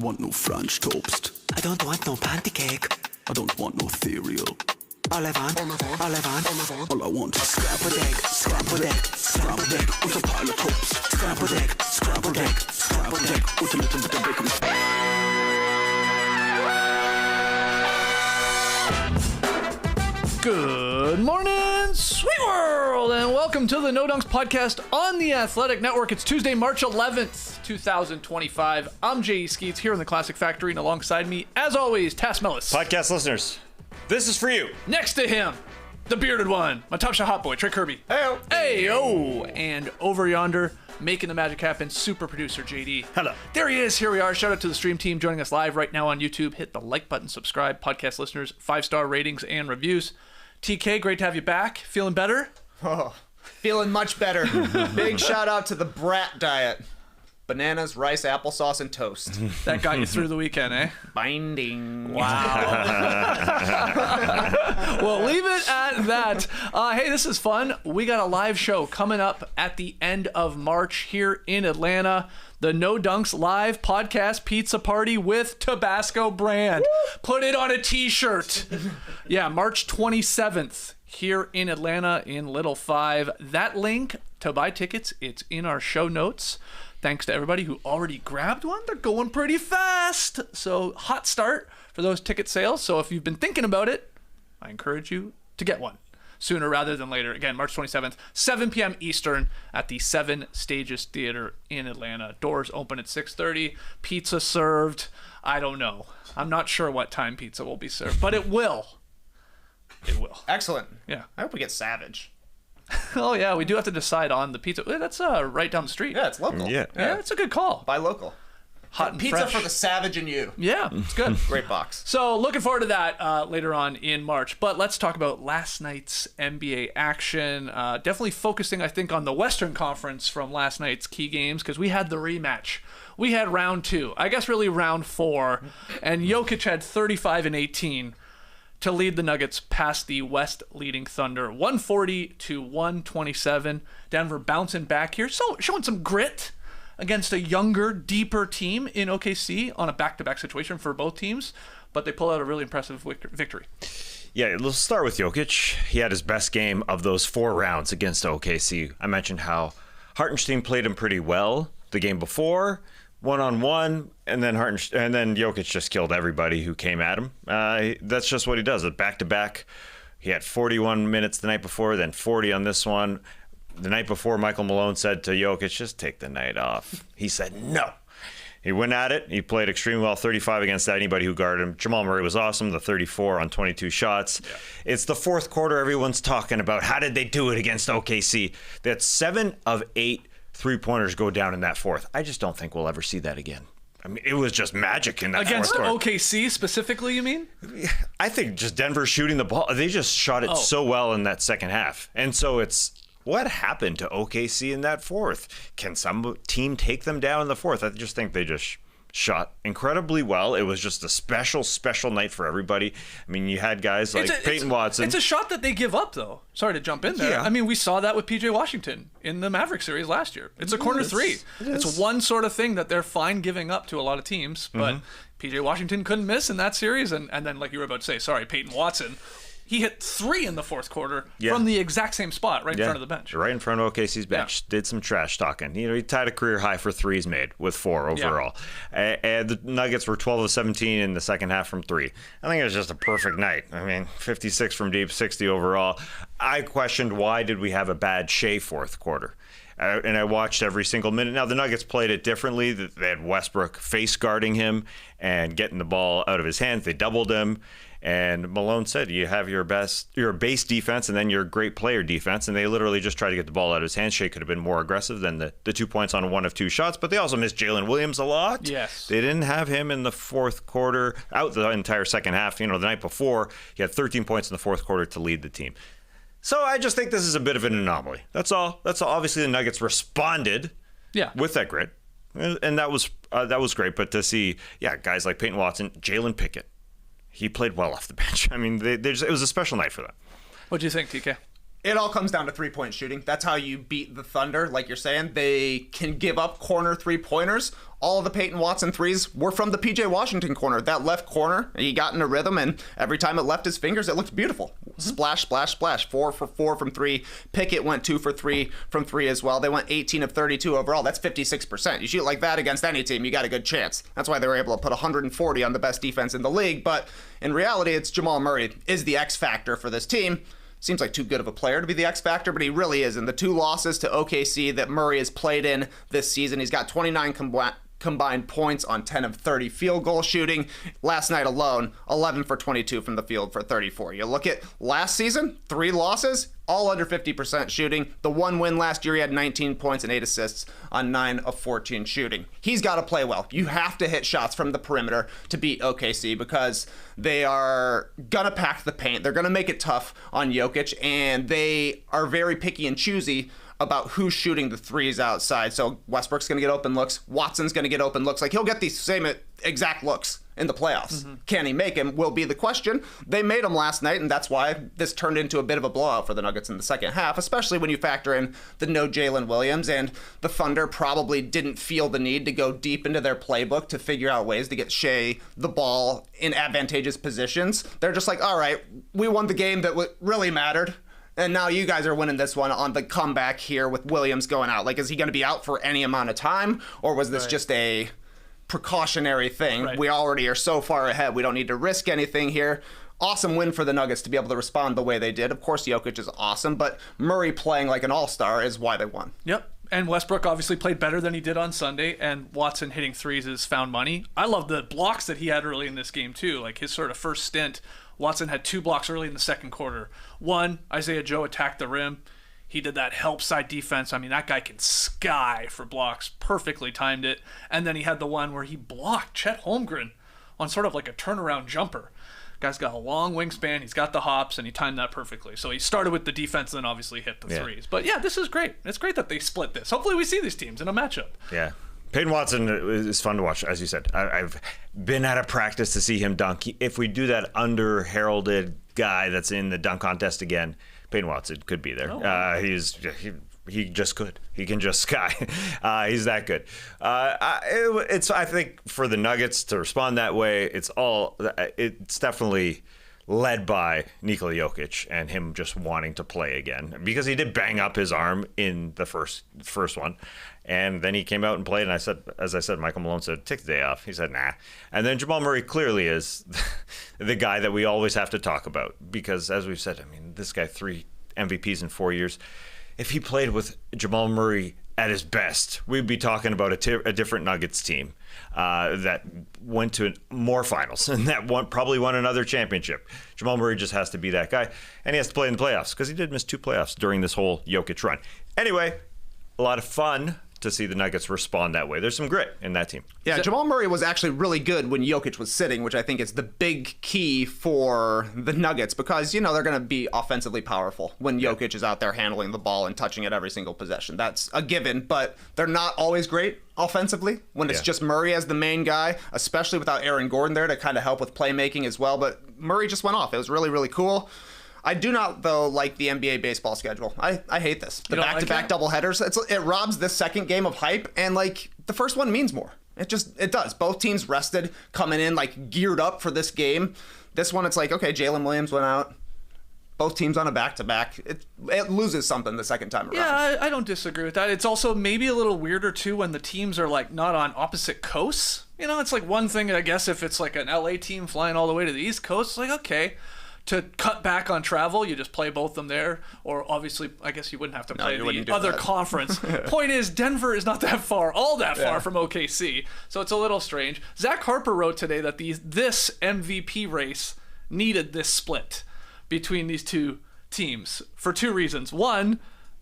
want no French toast. I don't want no panty cake. I don't want no cereal. All I want All I want is scrambled egg, scrambled egg, scrambled egg with a pile of toast. scrambled egg, scrambled egg, scrambled egg. With a little bit of bacon. Good morning, sweet world, and welcome to the No Dunks podcast on the Athletic Network. It's Tuesday, March 11th, 2025. I'm J.E. Skeets here in the Classic Factory, and alongside me, as always, Tass Mellis. Podcast listeners, this is for you. Next to him, the bearded one, my top shot hot boy, Trey Kirby. Hey-o. Hey-o. And over yonder, making the magic happen, super producer JD. Hello. There he is. Here we are. Shout out to the stream team joining us live right now on YouTube. Hit the like button, subscribe, podcast listeners, 5-star ratings and reviews. TK, great to have you back. Feeling better? Oh, feeling much better. Big shout out to the Brat Diet. Bananas, rice, applesauce, and toast. That got you through the weekend, eh? Binding. Wow. Well, leave it at that. Hey, this is fun. We got a live show coming up at the end of March here in Atlanta. The No Dunks Live Podcast Pizza Party with Tabasco brand. Woo! Put it on a t-shirt. Yeah, March 27th here in Atlanta in Little 5. That link to buy tickets, it's in our show notes. Thanks to everybody who already grabbed one. They're going pretty fast. So hot start for those ticket sales. So if you've been thinking about it, I encourage you to get one sooner rather than later. Again, March 27th, 7 p.m. Eastern at the 7 Stages Theater in Atlanta. Doors open at 6:30. Pizza served. I don't know. I'm not sure what time pizza will be served, but it will. It will. Excellent. Yeah. I hope we get Savage. Oh, yeah. We do have to decide on the pizza. That's right down the street. Yeah, it's local. Yeah. Yeah, it's a good call. Buy local. Hot and Pizza fresh. for the Savage and you. Yeah, it's good. Great box. So looking forward to that later on in March. But let's talk about last night's NBA action. Definitely focusing, I think, on the Western Conference from last night's key games because we had the rematch. We had round 2. I guess really round 4. And Jokic had 35 and 18 to lead the Nuggets past the West leading Thunder. 140-127. Denver bouncing back here. So showing some grit against a younger, deeper team in OKC on a back-to-back situation for both teams, but they pull out a really impressive victory. Yeah, let's start with Jokic. He had his best game of those 4 rounds against OKC. I mentioned how Hartenstein played him pretty well the game before, one-on-one, and then Jokic just killed everybody who came at him. That's just what he does. A back-to-back. He had 41 minutes the night before, then 40 on this one. The night before, Michael Malone said to Jokic, just take the night off. He said no. He went at it. He played extremely well, 35 against anybody who guarded him. Jamal Murray was awesome, the 34 on 22 shots. Yeah. It's the fourth quarter everyone's talking about. How did they do it against OKC? They had 7 of 8 three-pointers go down in that fourth. I just don't think we'll ever see that again. I mean, it was just magic in that against fourth quarter. OKC specifically, you mean? I think just Denver shooting the ball. They just shot it so well in that second half. And so it's, what happened to OKC in that fourth? Can some team take them down in the fourth? I just think they just shot incredibly well. It was just a special night for everybody. I mean, you had guys like Peyton Watson. It's a shot that they give up, though. Sorry to jump in there. Yeah. I mean, we saw that with PJ Washington in the Mavericks series last year. It's a corner 3. It's one sort of thing that they're fine giving up to a lot of teams, but PJ Washington couldn't miss in that series. And then, like you were about to say, Peyton Watson, he hit 3 in the fourth quarter from the exact same spot, right in front of the bench. Right in front of OKC's bench. Yeah. Did some trash talking. You know, he tied a career high for threes made with 4 overall. Yeah. And the Nuggets were 12 of 17 in the second half from 3. I think it was just a perfect night. I mean, 56 from deep, 60 overall. I questioned why did we have a bad Shea fourth quarter. And I watched every single minute. Now, the Nuggets played it differently. They had Westbrook face guarding him and getting the ball out of his hands. They doubled him. And Malone said, you have your base defense and then your great player defense. And they literally just tried to get the ball out of his hands. Shea could have been more aggressive than the 2 points on 1 of 2 shots. But they also missed Jalen Williams a lot. Yes. They didn't have him in the fourth quarter, out the entire second half. You know, the night before, he had 13 points in the fourth quarter to lead the team. So I just think this is a bit of an anomaly. That's all. Obviously, the Nuggets responded with that grit. And that was great. But to see, guys like Peyton Watson, Jalen Pickett, he played well off the bench. I mean, it was a special night for them. What do you think, TK? It all comes down to three-point shooting. That's how you beat the Thunder, like you're saying. They can give up corner three-pointers. All of the Peyton Watson threes were from the PJ Washington corner. That left corner, he got in a rhythm, and every time it left his fingers, it looked beautiful. Splash, splash, splash. 4 for 4 from 3. Pickett went 2 for 3 from 3 as well. They went 18 of 32 overall. That's 56%. You shoot like that against any team, you got a good chance. That's why they were able to put 140 on the best defense in the league. But in reality, it's Jamal Murray is the X factor for this team. Seems like too good of a player to be the X factor, but he really is. In the 2 losses to OKC that Murray has played in this season, he's got 29 combined points on 10 of 30 field goal shooting. Last night alone, 11 for 22 from the field for 34. You look at last season, 3 losses, all under 50% shooting. The 1 win last year, he had 19 points and 8 assists on 9 of 14 shooting. He's got to play well. You have to hit shots from the perimeter to beat OKC because they are going to pack the paint. They're going to make it tough on Jokic, and they are very picky and choosy about who's shooting the threes outside. So Westbrook's going to get open looks. Watson's going to get open looks. Like, he'll get these same exact looks in the playoffs. Can he make him will be the question. They made him last night, and that's why this turned into a bit of a blowout for the Nuggets in the second half, especially when you factor in the no Jalen Williams, and the Thunder probably didn't feel the need to go deep into their playbook to figure out ways to get Shea the ball in advantageous positions. They're just like, all right, we won the game that really mattered. And now you guys are winning this one on the comeback here with Williams going out. Like, is he going to be out for any amount of time? Or was this just a precautionary thing? Right. We already are so far ahead. We don't need to risk anything here. Awesome win for the Nuggets to be able to respond the way they did. Of course, Jokic is awesome, but Murray playing like an all-star is why they won. Yep. And Westbrook obviously played better than he did on Sunday, and Watson hitting threes is found money. I love the blocks that he had early in this game, too. Like, his sort of first stint, Watson had 2 blocks early in the second quarter. One, Isaiah Joe attacked the rim. He did that help side defense. I mean, that guy can sky for blocks. Perfectly timed it. And then he had the one where he blocked Chet Holmgren on sort of like a turnaround jumper. Guy's got a long wingspan. He's got the hops, and he timed that perfectly. So he started with the defense, and then obviously hit the threes. But yeah, this is great. It's great that they split this. Hopefully we see these teams in a matchup. Yeah. Peyton Watson is fun to watch, as you said. I've been at a practice to see him dunk. If we do that under-heralded guy that's in the dunk contest again, Peyton Watson could be there. Oh. He just could. He can just sky. He's that good. I think for the Nuggets to respond that way, it's definitely led by Nikola Jokic and him just wanting to play again, because he did bang up his arm in the first one. And then he came out and played, and as I said, Michael Malone said, take the day off. He said, nah. And then Jamal Murray clearly is the guy that we always have to talk about, because as we've said, I mean, this guy, 3 MVPs in 4 years. If he played with Jamal Murray at his best, we'd be talking about a different Nuggets team that went to more finals and that probably won another championship. Jamal Murray just has to be that guy, and he has to play in the playoffs, because he did miss 2 playoffs during this whole Jokic run. Anyway, a lot of fun to see the Nuggets respond that way. There's some grit in that team. Yeah, Jamal Murray was actually really good when Jokic was sitting, which I think is the big key for the Nuggets, because, they're going to be offensively powerful when Jokic is out there handling the ball and touching it every single possession. That's a given, but they're not always great offensively when it's just Murray as the main guy, especially without Aaron Gordon there to kind of help with playmaking as well. But Murray just went off. It was really, really cool. I do not, though, like the NBA baseball schedule. I hate this. The back-to-back doubleheaders. It robs this second game of hype, and, the first one means more. It does. Both teams rested, coming in, geared up for this game. This one, it's okay, Jalen Williams went out. Both teams on a back-to-back. It loses something the second time around. Yeah, I don't disagree with that. It's also maybe a little weirder, too, when the teams are, not on opposite coasts. It's one thing, I guess, if it's an LA team flying all the way to the East Coast, it's okay. To cut back on travel, you just play both of them there. Or obviously, I guess you wouldn't have to play the other conference. Point is, Denver is not that far, far from OKC. So it's a little strange. Zach Harper wrote today that this MVP race needed this split between these 2 teams for 2 reasons. One,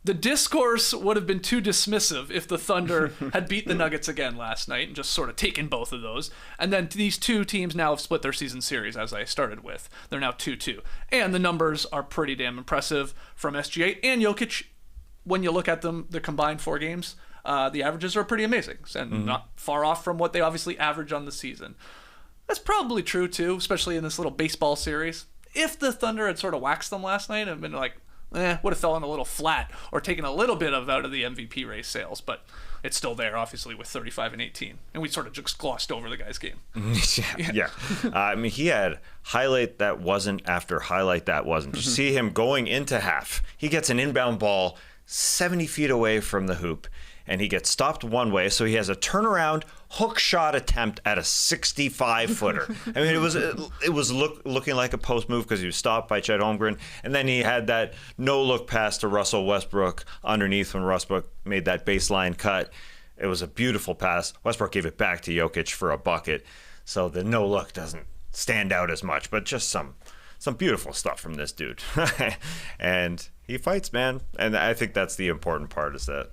the discourse would have been too dismissive if the Thunder had beat the Nuggets again last night and just sort of taken both of those. And then these 2 teams now have split their season series, as I started with. They're now 2-2. And the numbers are pretty damn impressive from SGA and Jokic. When you look at them, the combined 4 games, the averages are pretty amazing and not far off from what they obviously average on the season. That's probably true, too, especially in this little baseball series. If the Thunder had sort of waxed them last night and been would have fallen a little flat or taken a little bit out of the MVP race sales, but it's still there, obviously, with 35 and 18. And we sort of just glossed over the guy's game. Yeah. I mean, he had highlight that wasn't after highlight that wasn't. You see him going into half. He gets an inbound ball 70 feet away from the hoop, and he gets stopped one way, so he has a turnaround hook shot attempt at a 65-footer. I mean, it was looking like a post move because he was stopped by Chet Holmgren, and then he had that no-look pass to Russell Westbrook underneath when Westbrook made that baseline cut. It was a beautiful pass. Westbrook gave it back to Jokic for a bucket, so the no-look doesn't stand out as much, but just some beautiful stuff from this dude. And he fights, man, and I think that's the important part, is that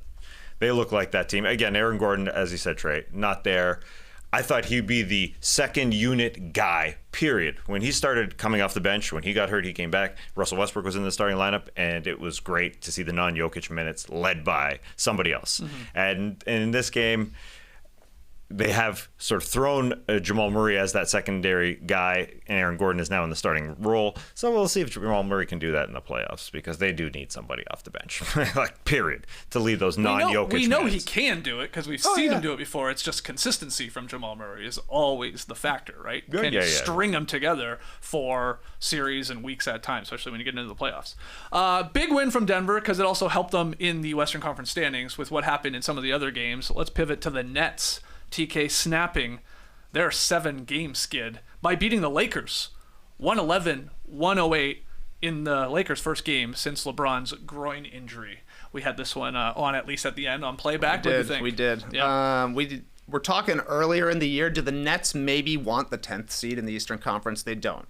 they look like that team. Again, Aaron Gordon, as you said, Trey, not there. I thought he'd be the second unit guy, period. When he started coming off the bench, when he got hurt, he came back. Russell Westbrook was in the starting lineup, and it was great to see the non-Jokic minutes led by somebody else. And in this game, they have sort of thrown Jamal Murray as that secondary guy, and Aaron Gordon is now in the starting role. So we'll see if Jamal Murray can do that in the playoffs, because they do need somebody off the bench, like, period, to lead those non-Jokic We know minutes. he can do it because we've seen him do it before. It's just consistency from Jamal Murray is always the factor, right? Can you string them together for series and weeks at a time, especially when you get into the playoffs? Big win from Denver because it also helped them in the Western Conference standings with what happened in some of the other games. Let's pivot to the Nets. TK snapping their 7-game skid by beating the Lakers 111-108 in the Lakers' first game since LeBron's groin injury. We had this one on at least at the end on playback. What do you think? We did. Yeah. We're talking earlier in the year. Do the Nets maybe want the 10th seed in the Eastern Conference? They don't.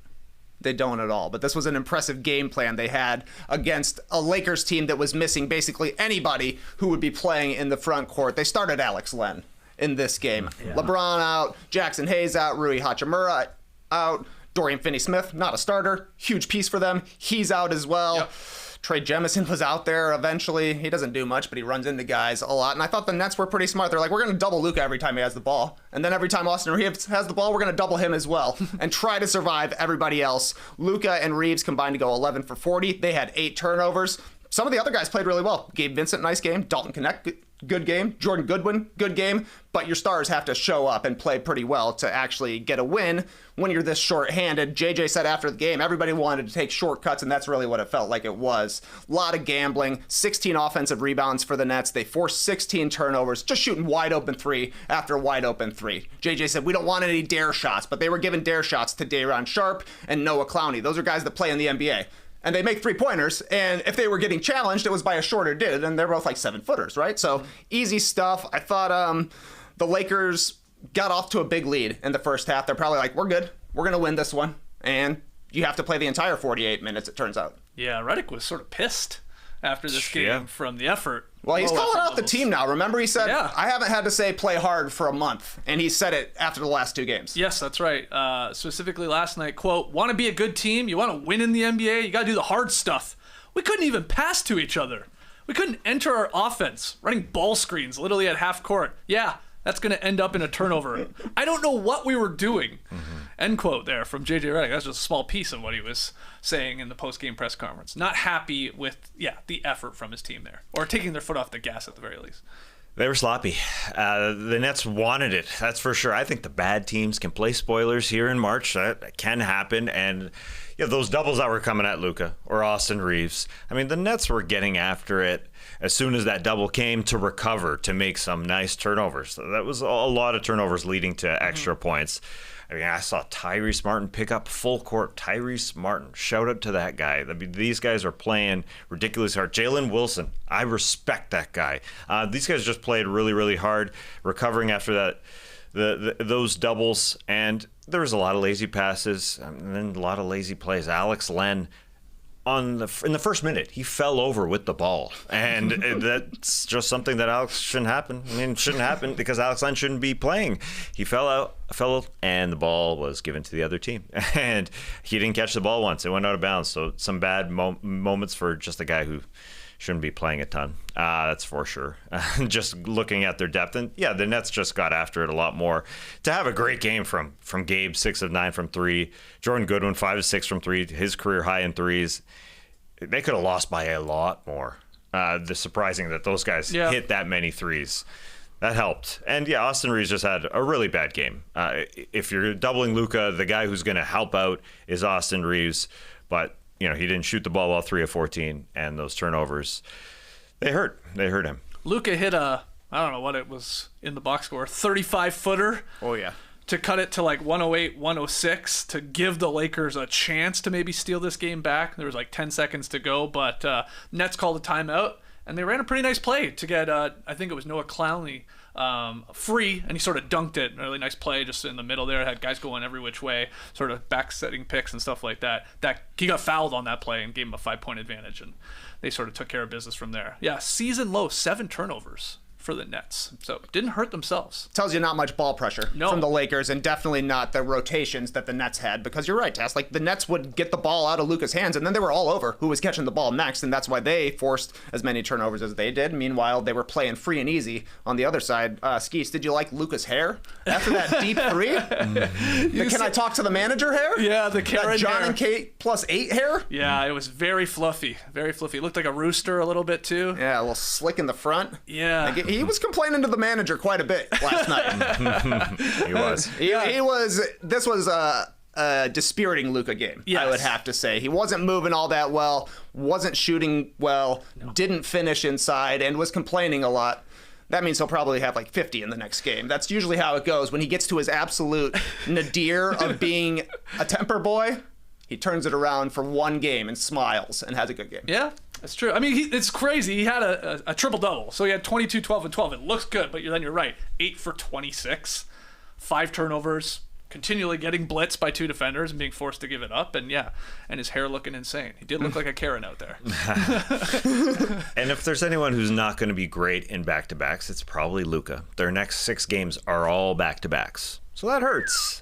They don't at all. But this was an impressive game plan they had against a Lakers team that was missing basically anybody who would be playing in the front court. They started Alex Len in this game. Yeah. LeBron out, Jackson Hayes out, Rui Hachimura out, Dorian Finney-Smith, not a starter. Huge piece for them. He's out as well. Yep. Trey Jemison was out there eventually. He doesn't do much, but he runs into guys a lot. And I thought the Nets were pretty smart. They're like, we're going to double Luka every time he has the ball. And then every time Austin Reeves has the ball, we're going to double him as well and try to survive everybody else. Luka and Reeves combined to go 11 for 40. They had 8 turnovers. Some of the other guys played really well. Gabe Vincent, nice game. Dalton Connect, good game. Jordan Goodwin, good game. But your stars have to show up and play pretty well to actually get a win when you're this short-handed. JJ said after the game, everybody wanted to take shortcuts, and that's really what it felt like it was. A lot of gambling, 16 offensive rebounds for the Nets. They forced 16 turnovers, just shooting wide-open 3 after wide-open 3. JJ said, we don't want any dare shots, but they were giving dare shots to Day'Ron Sharpe and Noah Clowney. Those are guys that play in the NBA. And they make 3-pointers, and if they were getting challenged, it was by a shorter dude, and they're both like 7-footers, right? So easy stuff. I thought the Lakers got off to a big lead in the first half. They're probably like, we're good. We're going to win this one. And you have to play the entire 48 minutes, it turns out. Yeah, Redick was sort of pissed after this game from the effort. Well, he's calling out the team now. Remember, he said, I haven't had to say play hard for a month. And he said it after the last 2 games. Yes, that's right. Specifically last night, quote, want to be a good team? You want to win in the NBA? You got to do the hard stuff. We couldn't even pass to each other. We couldn't enter our offense, running ball screens literally at half court. Yeah, that's going to end up in a turnover. I don't know what we were doing. End quote there from JJ Redick. That's just a small piece of what he was saying in the post-game press conference. Not happy with, the effort from his team there, or taking their foot off the gas at the very least. They were sloppy. The Nets wanted it, that's for sure. I think the bad teams can play spoilers here in March. That can happen. And those doubles that were coming at Luka or Austin Reeves, I mean, the Nets were getting after it as soon as that double came to recover, to make some nice turnovers. So that was a lot of turnovers leading to extra points. I mean, I saw Tyrese Martin pick up full court. Tyrese Martin, shout out to that guy. I mean, these guys are playing ridiculously hard. Jalen Wilson, I respect that guy. These guys just played really, really hard, recovering after that, those doubles. And there was a lot of lazy passes and then a lot of lazy plays. Alex Len, in the first minute, he fell over with the ball, and that's just something that Alex shouldn't happen. I mean, it shouldn't happen because Alex Len shouldn't be playing. He fell, and the ball was given to the other team, and he didn't catch the ball once. It went out of bounds. So some bad moments for just a guy who shouldn't be playing a ton. That's for sure. Just looking at their depth, and the Nets just got after it a lot more. To have a great game from Gabe, 6 of 9 from 3. Jordan Goodwin, 5 of 6 from 3. His career high in threes. they could have lost by a lot more. The surprising that those guys hit that many threes. That helped. And yeah, Austin Reeves just had a really bad game. If you're doubling Luka, the guy who's going to help out is Austin Reeves. But, he didn't shoot the ball well, 3 of 14. And those turnovers, they hurt. They hurt him. Luka hit I don't know what it was in the box score, 35-footer. Oh, yeah. To cut it to like 108, 106 to give the Lakers a chance to maybe steal this game back. There was like 10 seconds to go, but Nets called a timeout, and they ran a pretty nice play to get, I think it was Noah Clowney, free, and he sort of dunked it. A really nice play just in the middle there. Had guys going every which way, sort of back-setting picks and stuff like that. He got fouled on that play and gave him a 5-point advantage, and they sort of took care of business from there. Yeah, season low, 7 turnovers for the Nets. So didn't hurt themselves. Tells you not much ball pressure No. from the Lakers, and definitely not the rotations that the Nets had, because you're right, Tess. Like, the Nets would get the ball out of Luka's hands, and then they were all over who was catching the ball next, and that's why they forced as many turnovers as they did. Meanwhile, they were playing free and easy on the other side. Skeets, did you like Luka's hair after that deep three? Can I talk to the manager hair? Yeah, the Karen That John hair. and Kate +8 hair? Yeah, it was very fluffy. Very fluffy. It looked like a rooster a little bit too. Yeah, a little slick in the front. Yeah. Like, he was complaining to the manager quite a bit last night. He was. He was. This was a dispiriting Luka game. Yes. I would have to say he wasn't moving all that well, wasn't shooting well, didn't finish inside, and was complaining a lot. That means he'll probably have like 50 in the next game. That's usually how it goes when he gets to his absolute nadir of being a temper boy. He turns it around for one game and smiles and has a good game. Yeah, that's true. I mean, it's crazy. He had a triple-double. So he had 22, 12, and 12. It looks good, but then you're right. 8 for 26, 5 turnovers, continually getting blitzed by 2 defenders and being forced to give it up. And his hair looking insane. He did look like a Karen out there. And if there's anyone who's not going to be great in back-to-backs, it's probably Luka. Their next 6 games are all back-to-backs. So that hurts.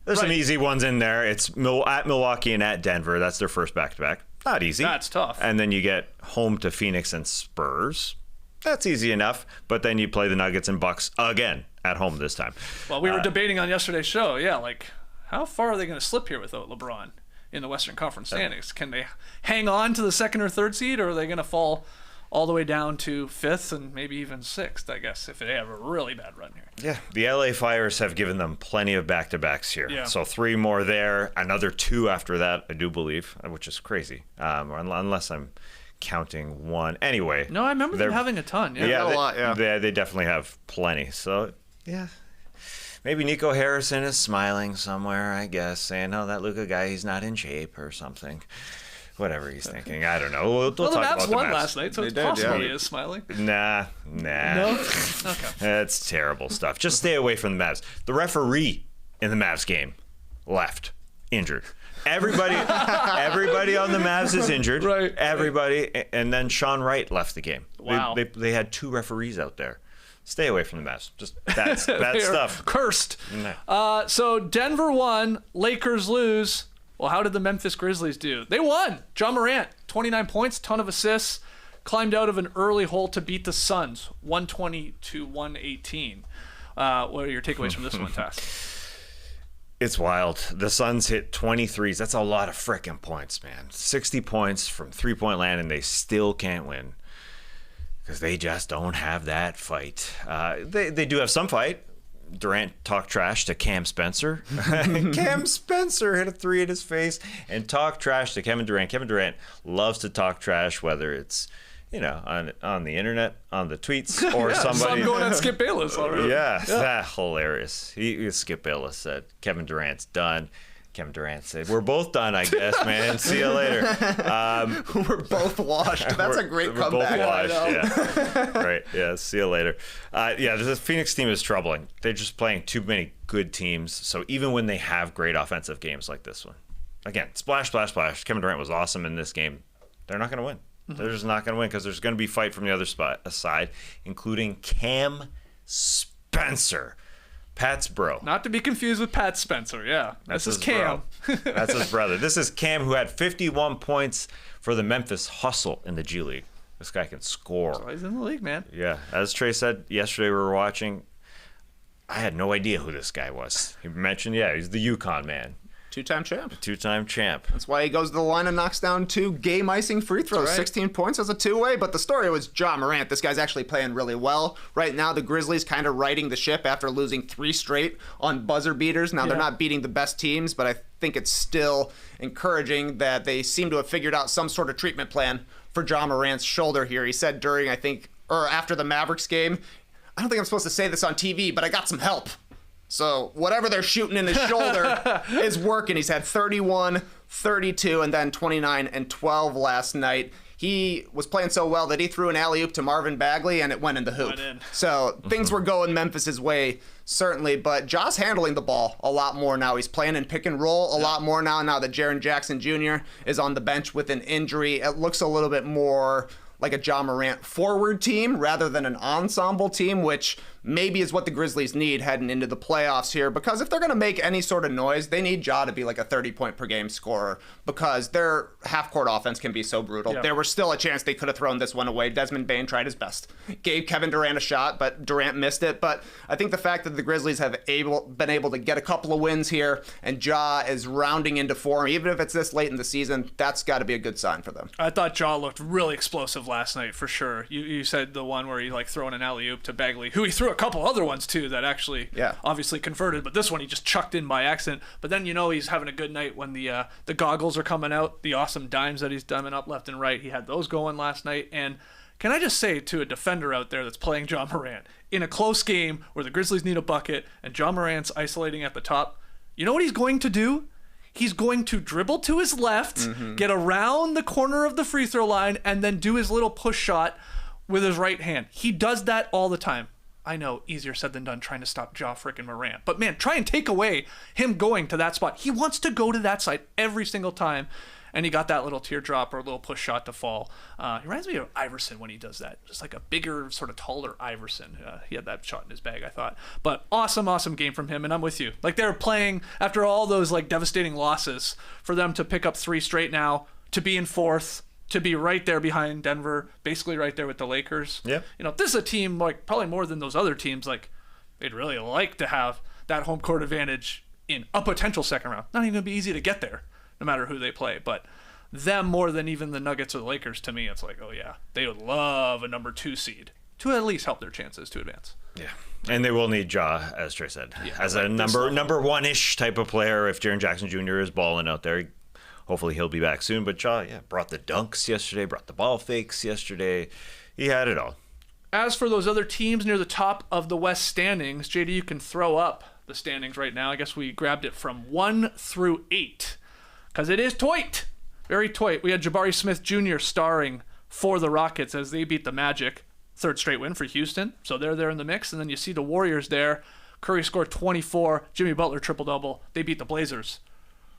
There's some easy ones in there. It's at Milwaukee and at Denver. That's their first back-to-back. Not easy. That's tough. And then you get home to Phoenix and Spurs. That's easy enough. But then you play the Nuggets and Bucks again at home this time. Well, we were debating on yesterday's show. Yeah, like how far are they going to slip here without LeBron in the Western Conference standings? Can they hang on to the 2nd or 3rd seed, or are they going to fall all the way down to 5th and maybe even 6th, I guess, if they have a really bad run here? Yeah, the LA Fires have given them plenty of back-to-backs here. Yeah. So 3 more there, another 2 after that, I do believe, which is crazy, unless I'm counting 1. Anyway. No, I remember them having a ton. Yeah, got a lot, yeah. They definitely have plenty. So, yeah. Maybe Nico Harrison is smiling somewhere, I guess, saying, oh, that Luka guy, he's not in shape or something. Whatever he's thinking. I don't know. We'll the talk Mavs about the won Mavs. last night, so They it's did, possible yeah. he is smiling. Nah. No? Okay. That's terrible stuff. Just stay away from the Mavs. The referee in the Mavs game left, injured. Everybody on the Mavs is injured. Right. Everybody. And then Sean Wright left the game. Wow. They had 2 referees out there. Stay away from the Mavs. Just bad They are stuff. Cursed. No. So Denver won, Lakers lose. Well, how did the Memphis Grizzlies do? They won. John Morant, 29 points, ton of assists, climbed out of an early hole to beat the Suns, 120-118. What are your takeaways from this one, Tass? It's wild. The Suns hit 23s. That's a lot of frickin' points, man. 60 points from three-point land, and they still can't win because they just don't have that fight. They do have some fight. Durant talked trash to Cam Spencer. Cam Spencer hit a 3 in his face and talked trash to Kevin Durant. Kevin Durant loves to talk trash, whether it's on the internet, on the tweets, or So somebody. I'm going on Skip Bayless already. Yeah, that's hilarious. Skip Bayless said Kevin Durant's done. Kevin Durant said, "We're both done, I guess, man. See you later." We're both washed. That's a great we're comeback. both washed, yeah. Right, yeah, see you later. The Phoenix team is troubling. They're just playing too many good teams. So even when they have great offensive games like this one, again, splash, splash, splash. Kevin Durant was awesome in this game. They're not going to win. They're just not going to win because there's going to be fight from the other side, including Cam Spencer. Pat's bro. Not to be confused with Pat Spencer, yeah. This is his Cam. bro. That's his brother. This is Cam, who had 51 points for the Memphis Hustle in the G League. This guy can score. He's in the league, man. Yeah. As Trey said yesterday, we were watching. I had no idea who this guy was. He mentioned, he's the UConn man. Two-time champ. Two-time champ. That's why he goes to the line and knocks down 2 game-icing free throws. Right. 16 points as a two-way. But the story was Ja Morant. This guy's actually playing really well. Right now, the Grizzlies kind of riding the ship after losing 3 straight on buzzer beaters. Now, they're not beating the best teams, but I think it's still encouraging that they seem to have figured out some sort of treatment plan for Ja Morant's shoulder here. He said during, after the Mavericks game, I don't think I'm supposed to say this on TV, but I got some help. So whatever they're shooting in his shoulder is working. He's had 31, 32, and then 29 and 12 last night. He was playing so well that he threw an alley-oop to Marvin Bagley, and it went in the hoop. So things were going Memphis's way, certainly. But Ja's handling the ball a lot more now. He's playing in pick and roll a lot more now that Jaren Jackson Jr. is on the bench with an injury. It looks a little bit more like a Ja Morant forward team rather than an ensemble team, which maybe is what the Grizzlies need heading into the playoffs here, because if they're going to make any sort of noise, they need Ja to be like a 30-point per game scorer, because their half-court offense can be so brutal. Yeah. There was still a chance they could have thrown this one away. Desmond Bane tried his best. Gave Kevin Durant a shot, but Durant missed it. But I think the fact that the Grizzlies have been able to get a couple of wins here, and Ja is rounding into form, even if it's this late in the season, that's got to be a good sign for them. I thought Ja looked really explosive last night, for sure. You said the one where he throwing an alley-oop to Bagley, who he threw a couple other ones too that actually obviously converted, but this one he just chucked in by accident. But then he's having a good night when the goggles are coming out, the awesome dimes that he's diamond up left and right. He had those going last night. And can I just say to a defender out there that's playing Ja Morant in a close game where the Grizzlies need a bucket and Ja Morant's isolating at the top, you know what he's going to do? He's going to dribble to his left, get around the corner of the free throw line, and then do his little push shot with his right hand. He does that all the time. I know, easier said than done trying to stop Ja frickin' Morant. But man, try and take away him going to that spot. He wants to go to that side every single time. And he got that little teardrop or a little push shot to fall. He reminds me of Iverson when he does that. Just like a bigger, sort of taller Iverson. He had that shot in his bag, I thought. But awesome game from him, and I'm with you. Like, they're playing, after all those devastating losses, for them to pick up 3 straight now, to be in 4th, to be right there behind Denver, basically right there with the Lakers. Yeah. This is a team, probably more than those other teams, they'd really like to have that home court advantage in a potential second round. Not even going to be easy to get there, no matter who they play. But them more than even the Nuggets or the Lakers, to me, it's oh yeah, they would love a number 2 seed to at least help their chances to advance. Yeah. And they will need Ja, as Trey said, as a number one-ish type of player. If Jaren Jackson Jr. is balling out there, hopefully he'll be back soon. But Ja, brought the dunks yesterday, brought the ball fakes yesterday. He had it all. As for those other teams near the top of the West standings, JD, you can throw up the standings right now. I guess we grabbed it from 1 through 8, because it is tight. Very tight. We had Jabari Smith Jr. starring for the Rockets as they beat the Magic. 3rd straight win for Houston. So they're there in the mix. And then you see the Warriors there. Curry scored 24. Jimmy Butler triple-double. They beat the Blazers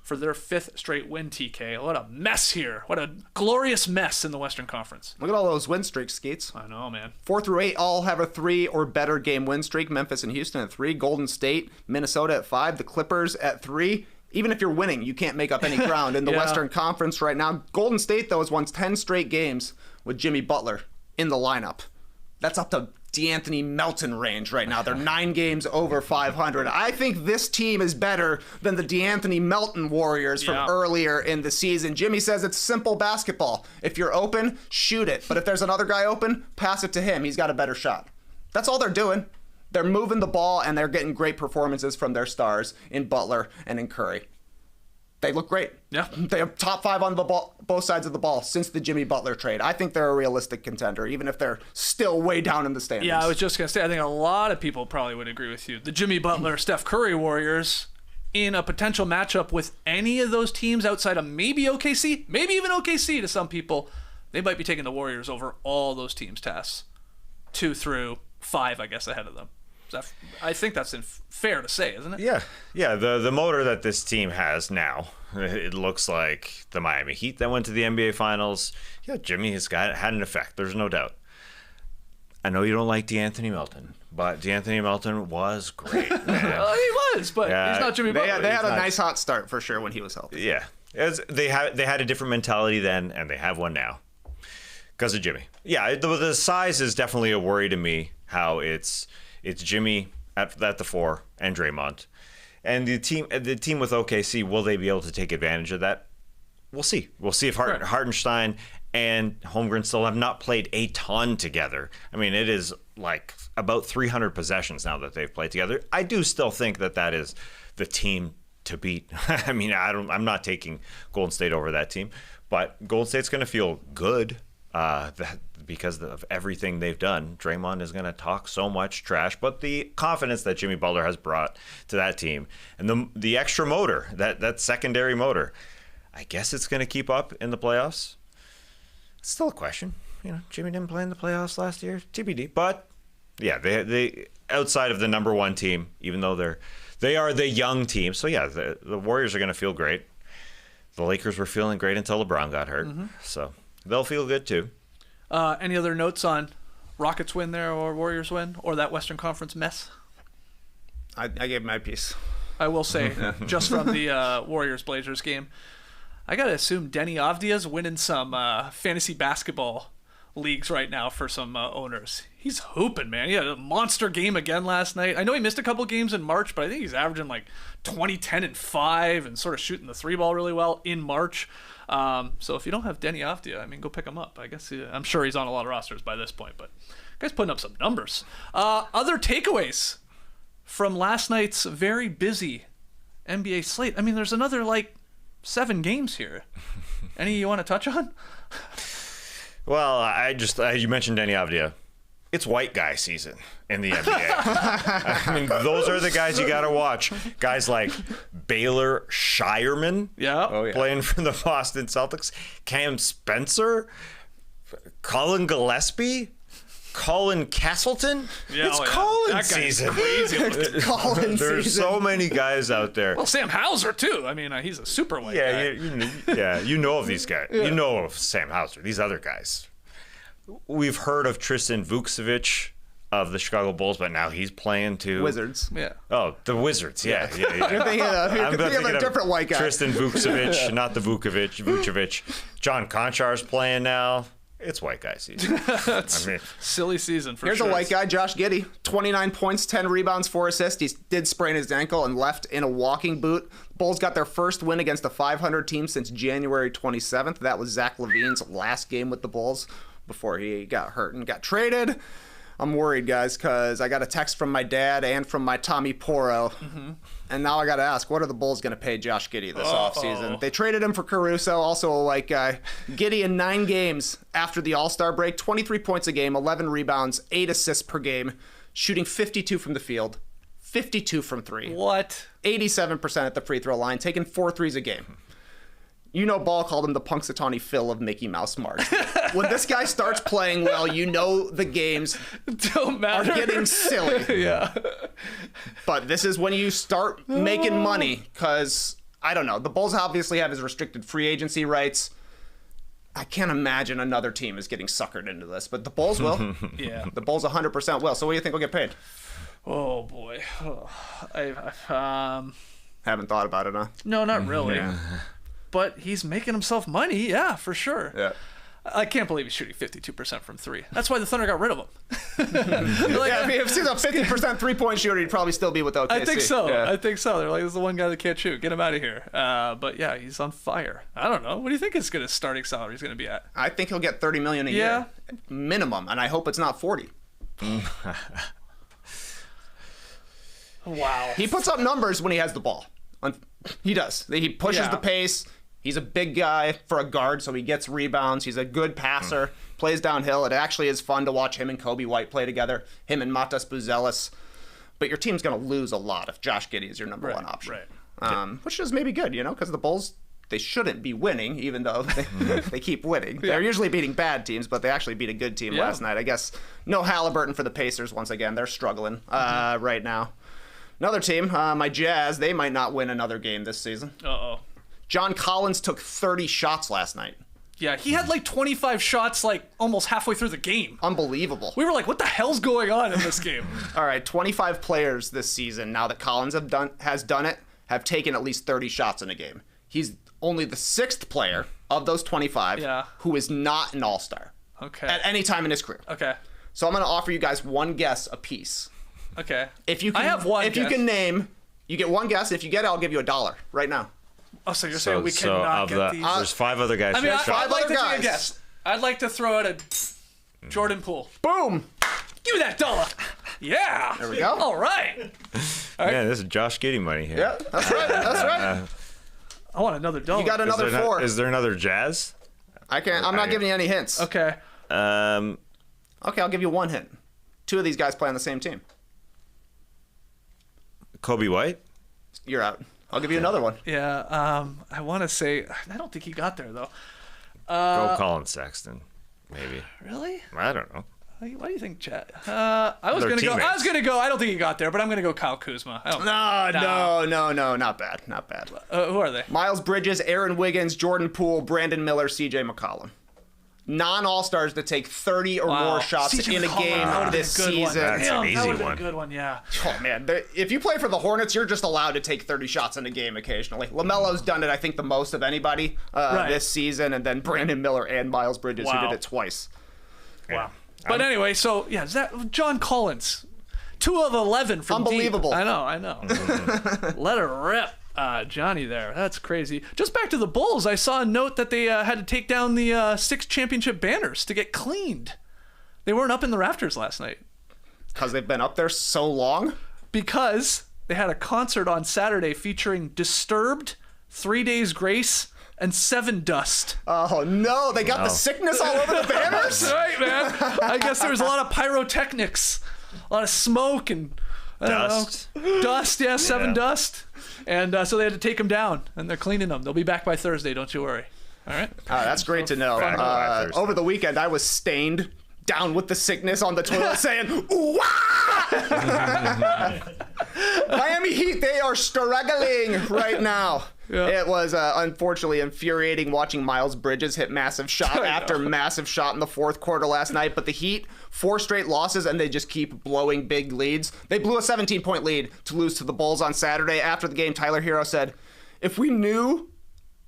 for their 5th straight win, TK. What a mess here. What a glorious mess in the Western Conference. Look at all those win streaks, Skeets. I know, man. 4 through 8 all have a 3 or better game win streak. Memphis and Houston at 3. Golden State, Minnesota at 5. The Clippers at 3. Even if you're winning, you can't make up any ground in the Western Conference right now. Golden State, though, has won 10 straight games with Jimmy Butler in the lineup. That's up to D'Anthony Melton range right now. They're 9 games over 500. I think this team is better than the D'Anthony Melton Warriors from earlier in the season. Jimmy says it's simple basketball. If you're open, shoot it. But if there's another guy open, pass it to him. He's got a better shot. That's all they're doing. They're moving the ball, and they're getting great performances from their stars in Butler and in Curry. They look great. Yeah. They are top 5 on the ball, both sides of the ball since the Jimmy Butler trade. I think they're a realistic contender, even if they're still way down in the standings. Yeah, I was just going to say, I think a lot of people probably would agree with you. The Jimmy Butler, Steph Curry Warriors in a potential matchup with any of those teams outside of maybe OKC, maybe even OKC to some people, they might be taking the Warriors over all those teams' tests. 2 through 5, I guess, ahead of them. I think that's fair to say, isn't it? Yeah. The motor that this team has now, it looks like the Miami Heat that went to the NBA Finals. Yeah, Jimmy has had an effect. There's no doubt. I know you don't like D'Anthony Melton, but D'Anthony Melton was great, man. He was, but he's not Jimmy Butler. They had a nice hot start for sure when he was healthy. Yeah, they had a different mentality then, and they have one now because of Jimmy. Yeah, the size is definitely a worry to me. How it's Jimmy at the 4 and Draymond. And the team with OKC, will they be able to take advantage of that? We'll see. We'll see if Hartenstein and Holmgren still have not played a ton together. I mean, it is like about 300 possessions now that they've played together. I do still think that is the team to beat. I mean, I'm not taking Golden State over that team, but Golden State's going to feel good because of everything they've done. Draymond is going to talk so much trash, but the confidence that Jimmy Butler has brought to that team and the extra motor, that secondary motor, I guess it's going to keep up in the playoffs. It's still a question. Jimmy didn't play in the playoffs last year, TBD. But yeah, they outside of the number one team, even though they are the young team. So yeah, the Warriors are going to feel great. The Lakers were feeling great until LeBron got hurt, so they'll feel good too. Any other notes on Rockets win there or Warriors win or that Western Conference mess? I gave my piece. I will say, just from the Warriors-Blazers game, I got to assume Denny Avdia's winning some fantasy basketball leagues right now for some owners. He's hooping, man. He had a monster game again last night. I know he missed a couple games in March, but I think he's averaging like 20, 10, and 5 and sort of shooting the three ball really well in March. So if you don't have Denny Avdia, I mean, go pick him up. I guess I'm sure he's on a lot of rosters by this point, but guy's putting up some numbers. Other takeaways from last night's very busy NBA slate. I mean, there's another 7 games here. Any you want to touch on? Well, you mentioned Denny Avdia. It's white guy season in the NBA. I mean, those are the guys you got to watch. Guys like Baylor Shireman, playing for the Boston Celtics. Cam Spencer, Colin Gillespie, Colin Castleton. It's Colin season. It's Colin There's season. so many guys out there. Well, Sam Hauser too. I mean, he's a super white guy. You know of these guys. You know of Sam Hauser. These other guys. We've heard of Tristan Vukcevic of the Chicago Bulls, but now he's playing too. Wizards. Yeah. Oh, the Wizards. Yeah. You're thinking of a different white guy. Tristan Vukcevic, not the Vucevic. John Konchar's playing now. It's white guy season. Silly season for Here's sure. a white guy, Josh Giddey. 29 points, 10 rebounds, 4 assists. He did sprain his ankle and left in a walking boot. Bulls got their first win against a 500 team since January 27th. That was Zach LaVine's last game with the Bulls before he got hurt and got traded. I'm worried, guys, because I got a text from my dad and from my Tommy Porro. And now I got to ask, what are the Bulls going to pay Josh Giddey this offseason? They traded him for Caruso, also a white guy. Giddey in 9 games after the All-Star break, 23 points a game, 11 rebounds, 8 assists per game, shooting 52 from the field, 52 from 3. What? 87% at the free throw line, taking 4 threes a game. Ball called him the Punxsutawney Phil of Mickey Mouse Mart. When this guy starts playing well, the games don't matter. are getting silly. Yeah. But this is when you start making money, because, I don't know, the Bulls obviously have his restricted free agency rights. I can't imagine another team is getting suckered into this, but the Bulls will. Yeah. The Bulls 100% will. So what do you think will get paid? Oh, boy. Haven't thought about it, huh? No, not really. But he's making himself money, yeah, for sure. Yeah. I can't believe he's shooting 52% from 3. That's why the Thunder got rid of him. If he's a 50% three-point shooter, he'd probably still be with OKC. I think so. Yeah. I think so. They're like, this is the one guy that can't shoot. Get him out of here. But yeah, he's on fire. I don't know. What do you think his starting salary is going to be at? I think he'll get $30 million a year minimum, and I hope it's not 40. Wow. He puts up numbers when he has the ball. He does. He pushes the pace. He's a big guy for a guard, so he gets rebounds. He's a good passer, plays downhill. It actually is fun to watch him and Kobe White play together, him and Matas Buzelis. But your team's going to lose a lot if Josh Giddey is your number one option. Right. Which is maybe good, because the Bulls, they shouldn't be winning, even though they keep winning. They're usually beating bad teams, but they actually beat a good team last night. I guess no Halliburton for the Pacers once again. They're struggling right now. Another team, my Jazz, they might not win another game this season. Uh-oh. John Collins took 30 shots last night. Yeah, he had 25 shots almost halfway through the game. Unbelievable. We were like, what the hell's going on in this game? All right, 25 players this season, now that Collins has done it, have taken at least 30 shots in a game. He's only the 6th player of those 25 who is not an all-star at any time in his career. Okay. So I'm going to offer you guys one guess apiece. Okay. If you can, I have one If guess. you can name You get one guess. If you get it, I'll give you $1 right now. Oh, so you're saying we cannot get these? There's 5 other guys. I mean, shot. I'd like other to take guys. a guess. I'd like to throw out a Jordan Poole. Boom. Give me that $1. Yeah. There we go. All right. Man, this is Josh Giddey money here. Yeah, that's right. That's right. I want another $1. You got another 4. Is there another Jazz? I can't. I'm not giving you any hints. Okay. Okay, I'll give you one hint. 2 of these guys play on the same team. Kobe White? You're out. I'll give you another one. Yeah. I want to say I don't think he got there though. Go Colin Sexton, maybe. Really? I don't know. Why do you think, Chad? I was They're gonna go. I teammates. was gonna go. I don't think he got there, but I'm gonna go Kyle Kuzma. I don't, No, not bad. Not bad. Who are they? Miles Bridges, Aaron Wiggins, Jordan Poole, Brandon Miller, CJ McCollum. Non-All-Stars that take 30 or more shots CJ in a McCollum, game that would've been this a good one. season. That's Damn, an that easy would've been one. a good one. Yeah. Oh, man. If you play for the Hornets, you're just allowed to take 30 shots in a game occasionally. LaMelo's done it, I think, the most of anybody this season, and then Brandon Miller and Miles Bridges, who Wow. did it twice. Wow. But anyway, so yeah, John Collins, 2 of 11 from deep. Unbelievable. I know. Let her rip, Johnny. There, that's crazy. Just back to the Bulls. I saw a note that they had to take down the 6 championship banners to get cleaned. They weren't up in the rafters last night Because they've been up there so long. because they had a concert on Saturday featuring Disturbed, 3 Days Grace, and 7 Dust. Oh, no. They got the sickness all over the banners? That's right, man. I guess there was a lot of pyrotechnics, a lot of smoke and I don't Dust. know. Dust, yeah, 7 Yeah. Dust. And so they had to take them down, and they're cleaning them. They'll be back by Thursday, don't you worry. All right? That's great to know. Back by Thursday. Over the weekend, I was stained down with the sickness on the toilet saying, "Ooh, Miami Heat, they are struggling right now. Yeah. It was unfortunately infuriating watching Miles Bridges hit massive shot after massive shot in the fourth quarter last night. But the Heat, 4 straight losses, and they just keep blowing big leads. They blew a 17-point lead to lose to the Bulls on Saturday. After the game, Tyler Hero said, if we knew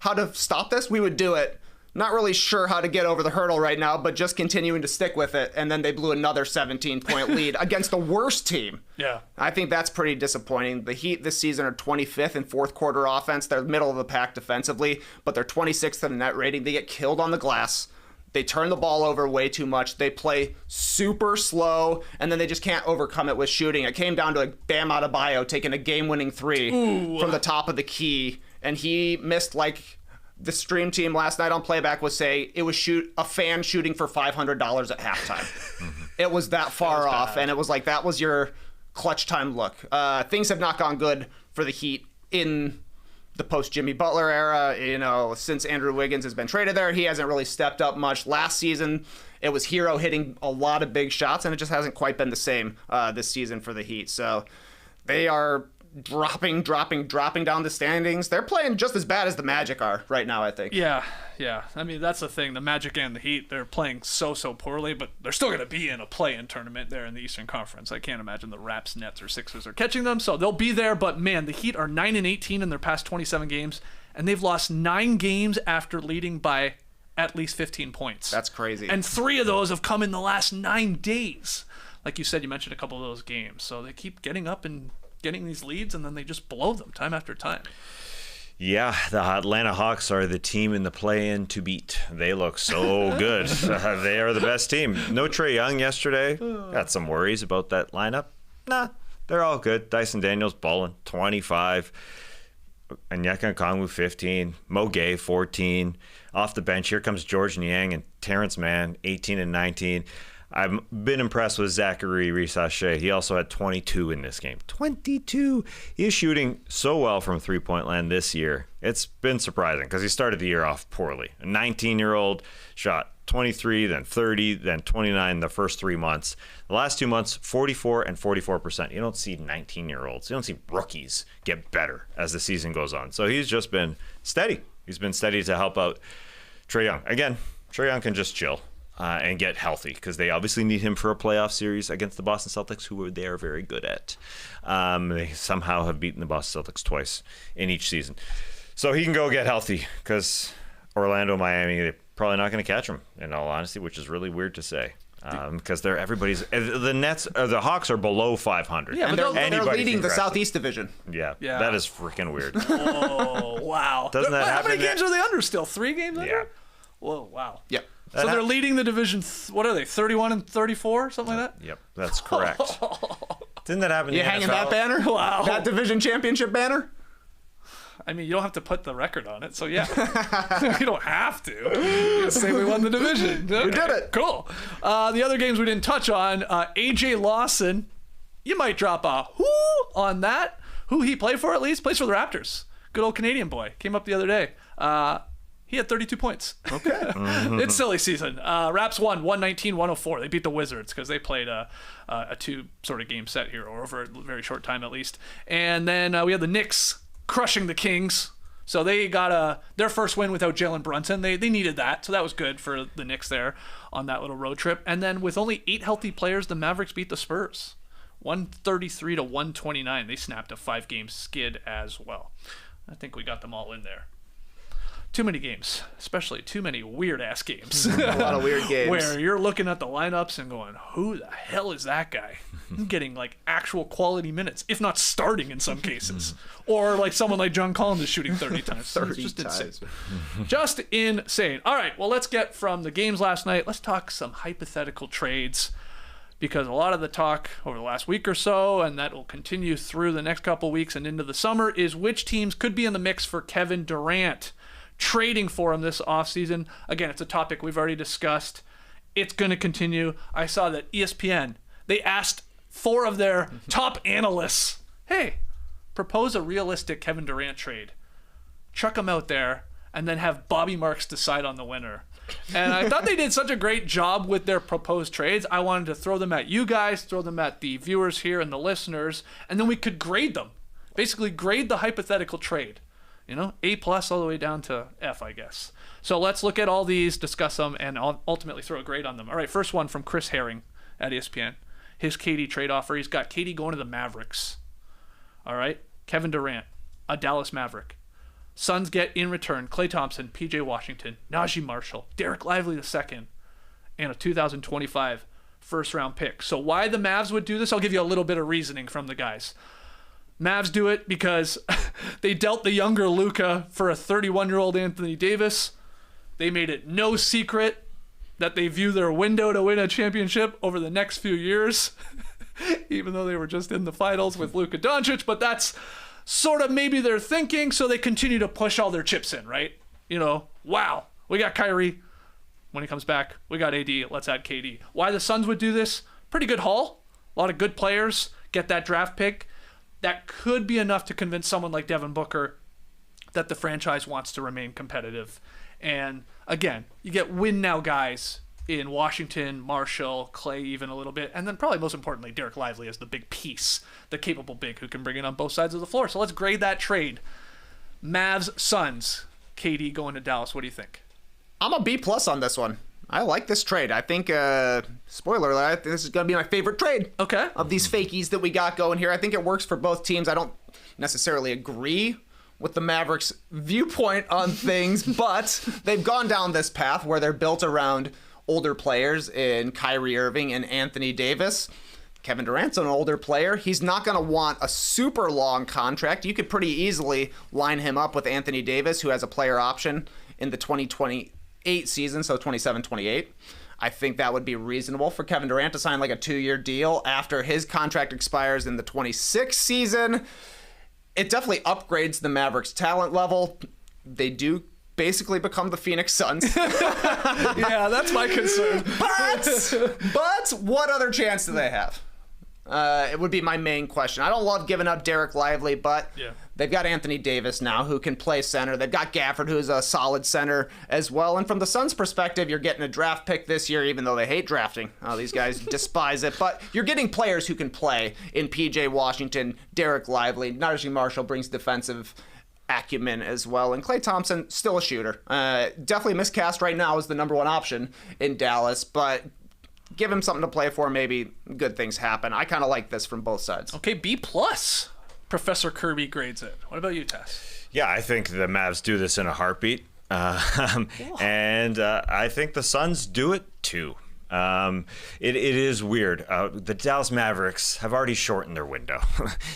how to stop this, we would do it. Not really sure how to get over the hurdle right now, but just continuing to stick with it. And then they blew another 17-point lead against the worst team. Yeah. I think that's pretty disappointing. The Heat this season are 25th in fourth quarter offense. They're middle of the pack defensively, but they're 26th in the net rating. They get killed on the glass. They turn the ball over way too much. They play super slow, and then they just can't overcome it with shooting. It came down to Bam Adebayo taking a game-winning 3 from the top of the key, and he missed like the stream team last night on playback was saying it was a fan shooting for $500 at halftime. It was that far off, and it was like that was your clutch time look. Things have not gone good for the Heat in the post Jimmy Butler era. Since Andrew Wiggins has been traded there, he hasn't really stepped up much. Last season, it was Hero hitting a lot of big shots, and it just hasn't quite been the same this season for the Heat. So they are dropping down the standings. They're playing just as bad as the Magic are right now, I think. Yeah. I mean, that's the thing. The Magic and the Heat, they're playing so poorly, but they're still going to be in a play-in tournament there in the Eastern Conference. I can't imagine the Raps, Nets, or Sixers are catching them, so they'll be there. But, man, the Heat are 9-18 in their past 27 games, and they've lost 9 games after leading by at least 15 points. That's crazy. And 3 of those have come in the last 9 days. Like you said, you mentioned a couple of those games. So they keep getting up and getting these leads, and then they just blow them time after time. Yeah, the Atlanta Hawks are the team in the play-in to beat. They look so good. They are the best team. No Trae Young yesterday. Got some worries about that lineup. Nah, they're all good. Dyson Daniels balling 25. Onyeka Okongwu 15. Mo Gay 14. Off the bench, here comes George Niang and Terrence Mann 18 and 19. I've been impressed with Zachary Risache. He also had 22 in this game. 22! He is shooting so well from three-point land this year. It's been surprising because he started the year off poorly. A 19-year-old shot 23, then 30, then 29 the first 3 months. The last 2 months, 44 and 44%. You don't see 19-year-olds. You don't see rookies get better as the season goes on. So he's just been steady. He's been steady to help out Trae Young. Again, Trae Young can just chill. And get healthy because they obviously need him for a playoff series against the Boston Celtics, who they are very good at. They somehow have beaten the Boston Celtics twice in each season. So he can go get healthy because Orlando, Miami, they're probably not going to catch him, in all honesty, which is really weird to say. because the Nets, the Hawks are below 500. Yeah, And but they're Anybody leading can the crash it. Southeast Division. Yeah, Yeah. that is freaking weird. Oh, wow. Doesn't that How happen many in games that- are they under still? 3 games under? Yeah. Whoa, wow. Yep. So they're leading the division, what are they, 31 and 34, something like that? Yep, that's correct. Didn't that happen in You the hanging NFL? that banner? Wow. That division championship banner? I mean, you don't have to put the record on it, so yeah. You don't have to. You just say we won the division. We did it. Cool. The other games we didn't touch on, AJ Lawson, you might drop a whoo on that. Who he played for at least? Plays for the Raptors. Good old Canadian boy. Came up the other day. He had 32 points. Okay. It's silly season. Raps won 119-104. They beat the Wizards because they played a 2 sort of game set here, or over a very short time at least. And then we had the Knicks crushing the Kings. So they got their first win without Jalen Brunson. They needed that, so that was good for the Knicks there on that little road trip. And then with only 8 healthy players, the Mavericks beat the Spurs. 133-129. They snapped a 5-game skid as well. I think we got them all in there. Too many games, especially too many weird-ass games. A lot of weird games. Where you're looking at the lineups and going, who the hell is that guy? He's getting like actual quality minutes, if not starting in some cases. Or like someone like John Collins is shooting 30 times. 30 It's just times. insane. Just insane. All right, well, let's get from the games last night. Let's talk some hypothetical trades, because a lot of the talk over the last week or so, and that will continue through the next couple weeks and into the summer, is which teams could be in the mix for Kevin Durant. Trading for him this offseason. Again, it's a topic we've already discussed. It's going to continue. I saw that ESPN, they asked 4 of their top analysts, hey, propose a realistic Kevin Durant trade. Chuck him out there, and then have Bobby Marks decide on the winner. And I thought they did such a great job with their proposed trades. I wanted to throw them at you guys, throw them at the viewers here and the listeners, and then we could grade them. Basically grade the hypothetical trade. You know, A+ all the way down to F, I guess. So let's look at all these, discuss them, and ultimately throw a grade on them. All right, first one from Chris Herring at ESPN. His KD trade offer. He's got KD going to the Mavericks. All right, Kevin Durant, a Dallas Maverick. Suns get in return Klay Thompson, PJ Washington, Najee Marshall, Derek Lively II, and a 2025 first-round pick. So why the Mavs would do this, I'll give you a little bit of reasoning from the guys. Mavs do it because they dealt the younger Luka for a 31-year-old Anthony Davis. They made it no secret that they view their window to win a championship over the next few years, even though they were just in the finals with Luka Doncic. But that's sort of maybe their thinking, so they continue to push all their chips in, right? You know, wow, we got Kyrie. When he comes back, we got AD. Let's add KD. Why the Suns would do this? Pretty good haul. A lot of good players. Get that draft pick. That could be enough to convince someone like Devin Booker that the franchise wants to remain competitive. And again, you get win now guys in Washington, Marshall, Klay even a little bit, and then probably most importantly, Derek Lively as the big piece, the capable big who can bring it on both sides of the floor. So let's grade that trade. Mavs, Suns, KD going to Dallas. What do you think? I'm a B+ on this one. I like this trade. I think, spoiler alert, I think this is going to be my favorite trade. Okay. Of these fakies that we got going here. I think it works for both teams. I don't necessarily agree with the Mavericks' viewpoint on things, but they've gone down this path where they're built around older players in Kyrie Irving and Anthony Davis. Kevin Durant's an older player. He's not going to want a super long contract. You could pretty easily line him up with Anthony Davis, who has a player option in the 2028 season, so 27-28. I think that would be reasonable for Kevin Durant to sign like a 2-year deal after his contract expires in the 26 season. It definitely upgrades the Mavericks' talent level. They do basically become the Phoenix Suns. Yeah, that's my concern. But what other chance do they have? It would be my main question. I don't love giving up Derek Lively, but they've got Anthony Davis now who can play center. They've got Gafford, who's a solid center as well. And from the Suns' perspective, you're getting a draft pick this year, even though they hate drafting. These guys despise it. But you're getting players who can play in PJ Washington, Derek Lively. Najee Marshall brings defensive acumen as well. And Klay Thompson, still a shooter. Definitely miscast right now as the number 1 option in Dallas, but give him something to play for, maybe good things happen. I kind of like this from both sides. Okay, B+. Professor Kirby grades it. What about you, Tess? Yeah, I think the Mavs do this in a heartbeat. And I think the Suns do it too. It is weird. The Dallas Mavericks have already shortened their window.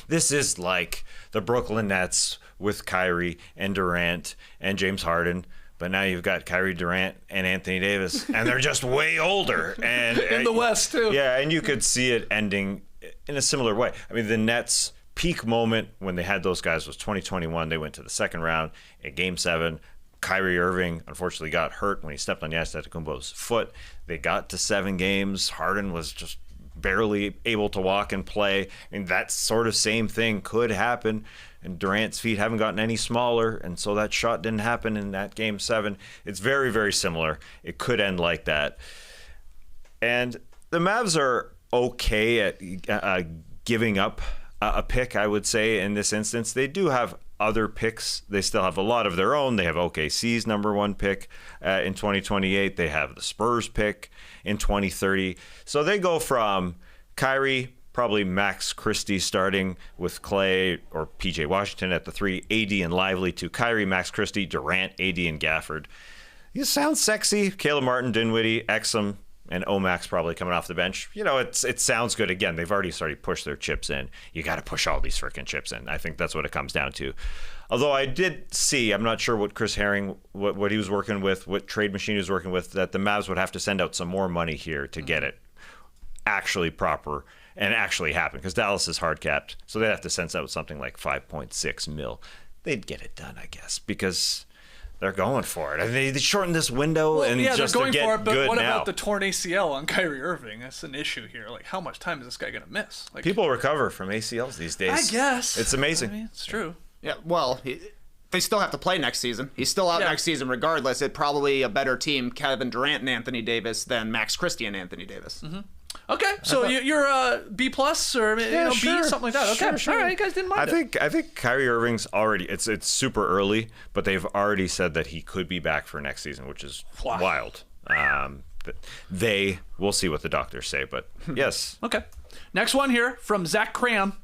This is like the Brooklyn Nets with Kyrie and Durant and James Harden. But now you've got Kyrie Durant and Anthony Davis, and they're just way older. And In the West, too. Yeah, and you could see it ending in a similar way. I mean, the Nets' peak moment when they had those guys was 2021. They went to the second round in Game 7. Kyrie Irving, unfortunately, got hurt when he stepped on Giannis Antetokounmpo's foot. They got to 7 games. Harden was just barely able to walk and play. I mean, that sort of same thing could happen. And Durant's feet haven't gotten any smaller, and so that shot didn't happen in that Game 7. It's very, very similar. It could end like that. And the Mavs are okay at giving up a pick, I would say, in this instance. They do have other picks. They still have a lot of their own. They have OKC's number 1 pick in 2028. They have the Spurs pick in 2030. So they go from Kyrie, probably Max Christie starting with Clay or PJ Washington at the 3, AD and Lively, to Kyrie, Max Christie, Durant, AD and Gafford. It sounds sexy. Caleb Martin, Dinwiddie, Exum, and Omax probably coming off the bench. You know, it sounds good. Again, they've already started to push their chips in. You got to push all these freaking chips in. I think that's what it comes down to. Although I did see, I'm not sure what Chris Herring, what he was working with, what trade machine he was working with, that the Mavs would have to send out some more money here to get it actually proper and actually happen, because Dallas is hard capped, so they'd have to send out something like 5.6 mil. They'd get it done, I guess, because they're going for it. I mean, they shortened this window, and yeah, just they're going to get for it, but good what now. about the torn ACL on Kyrie Irving? That's an issue here. Like, how much time is this guy going to miss? Like, People recover from ACLs these days. I guess. It's amazing. I mean, it's true. Yeah, well, they still have to play next season. He's still out next season regardless. It's probably a better team, Kevin Durant and Anthony Davis, than Max Christie and Anthony Davis. Mm-hmm. Okay, so you're a B plus or B, something like that. Okay, Sure. all right, you guys didn't mind I think Kyrie Irving's already. It's super early, but they've already said that he could be back for next season, which is wild. We'll see what the doctors say, but yes. Okay, next one here from Zach Cram.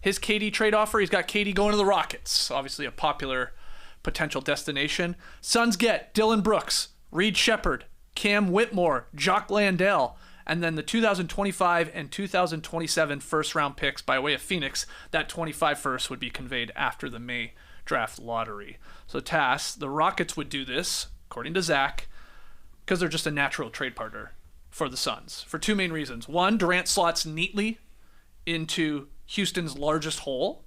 His KD trade offer. He's got KD going to the Rockets. Obviously, a popular potential destination. Suns get Dylan Brooks, Reed Shepherd, Cam Whitmore, Jock Landale, and then the 2025 and 2027 first-round picks by way of Phoenix. That 25 first would be conveyed after the May draft lottery. So, Tass, the Rockets would do this, according to Zach, because they're just a natural trade partner for the Suns, for 2 main reasons. One, Durant slots neatly into Houston's largest hole.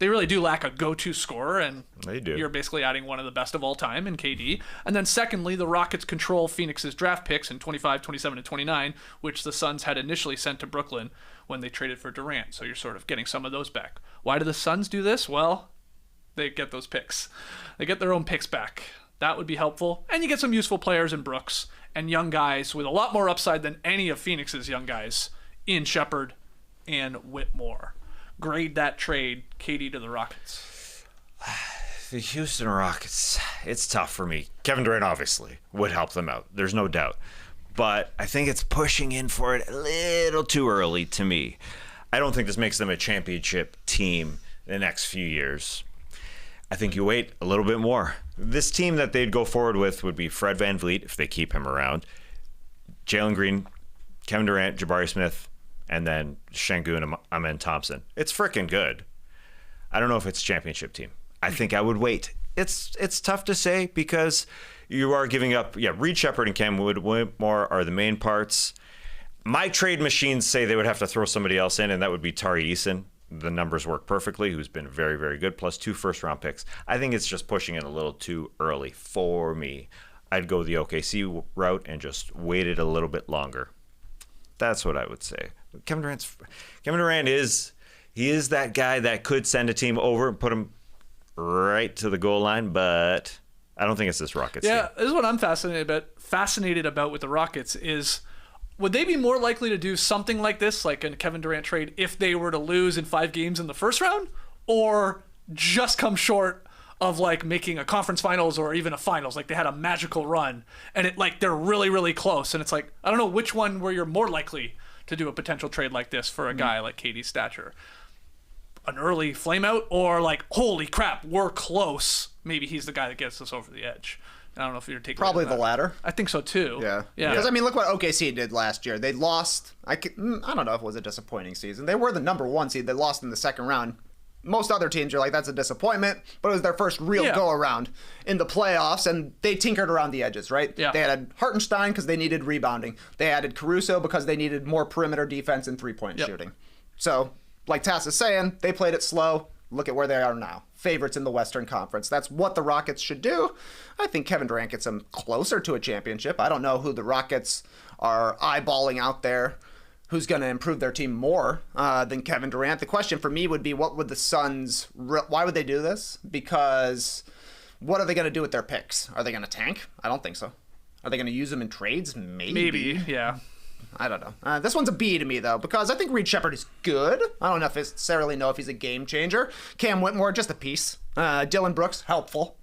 They really do lack a go-to scorer, and they do. You're basically adding one of the best of all time in KD. And then secondly, the Rockets control Phoenix's draft picks in 25, 27, and 29, which the Suns had initially sent to Brooklyn when they traded for Durant. So you're sort of getting some of those back. Why do the Suns do this? Well, they get those picks. They get their own picks back. That would be helpful. And you get some useful players in Brooks and young guys with a lot more upside than any of Phoenix's young guys in Shepherd and Whitmore. Grade that trade, KD to the Rockets. The Houston Rockets, it's tough for me. Kevin Durant obviously would help them out. There's no doubt. But I think it's pushing in for it a little too early to me. I don't think this makes them a championship team in the next few years. I think you wait a little bit more. This team that they'd go forward with would be Fred VanVleet, if they keep him around, Jalen Green, Kevin Durant, Jabari Smith, and then Şengün and Amen Thompson. It's freaking good. I don't know if it's a championship team. I think I would wait. It's tough to say because you are giving up. Yeah, Reed Shepherd and Cam Whitmore are the main parts. My trade machines say they would have to throw somebody else in, and that would be Tari Eason. The numbers work perfectly, who's been very, very good, plus 2 first-round picks. I think it's just pushing it a little too early for me. I'd go the OKC route and just wait it a little bit longer. That's what I would say. Kevin Durant is that guy that could send a team over and put him right to the goal line, but I don't think it's this Rockets team. This is what I'm fascinated about with the Rockets is, would they be more likely to do something like this, like a Kevin Durant trade, if they were to lose in 5 games in the first round, or just come short of like making a conference finals or even a finals? Like they had a magical run and they're really, really close. And it's like, I don't know which one where you're more likely to do a potential trade like this for a guy like KD's stature. an early flameout, or like, holy crap, we're close. Maybe he's the guy that gets us over the edge. I don't know if you're taking Probably the latter. I think so too. Yeah. Yeah. Because, I mean, look what OKC did last year. They lost. I don't know if it was a disappointing season. They were the number 1 seed. They lost in the second round. Most other teams are like, that's a disappointment, but it was their first real go-around in the playoffs, and they tinkered around the edges, right? Yeah. They added Hartenstein because they needed rebounding. They added Caruso because they needed more perimeter defense and three-point shooting. So, like Tass is saying, they played it slow. Look at where they are now. Favorites in the Western Conference. That's what the Rockets should do. I think Kevin Durant gets them closer to a championship. I don't know who the Rockets are eyeballing out there, who's going to improve their team more than Kevin Durant. The question for me would be, what would the Suns, why would they do this? Because what are they going to do with their picks? Are they going to tank? I don't think so. Are they going to use them in trades? Maybe, yeah. I don't know. This one's a B to me, though, because I think Reed Shepherd is good. I don't necessarily know if he's a game changer. Cam Whitmore, just a piece. Dylan Brooks, helpful.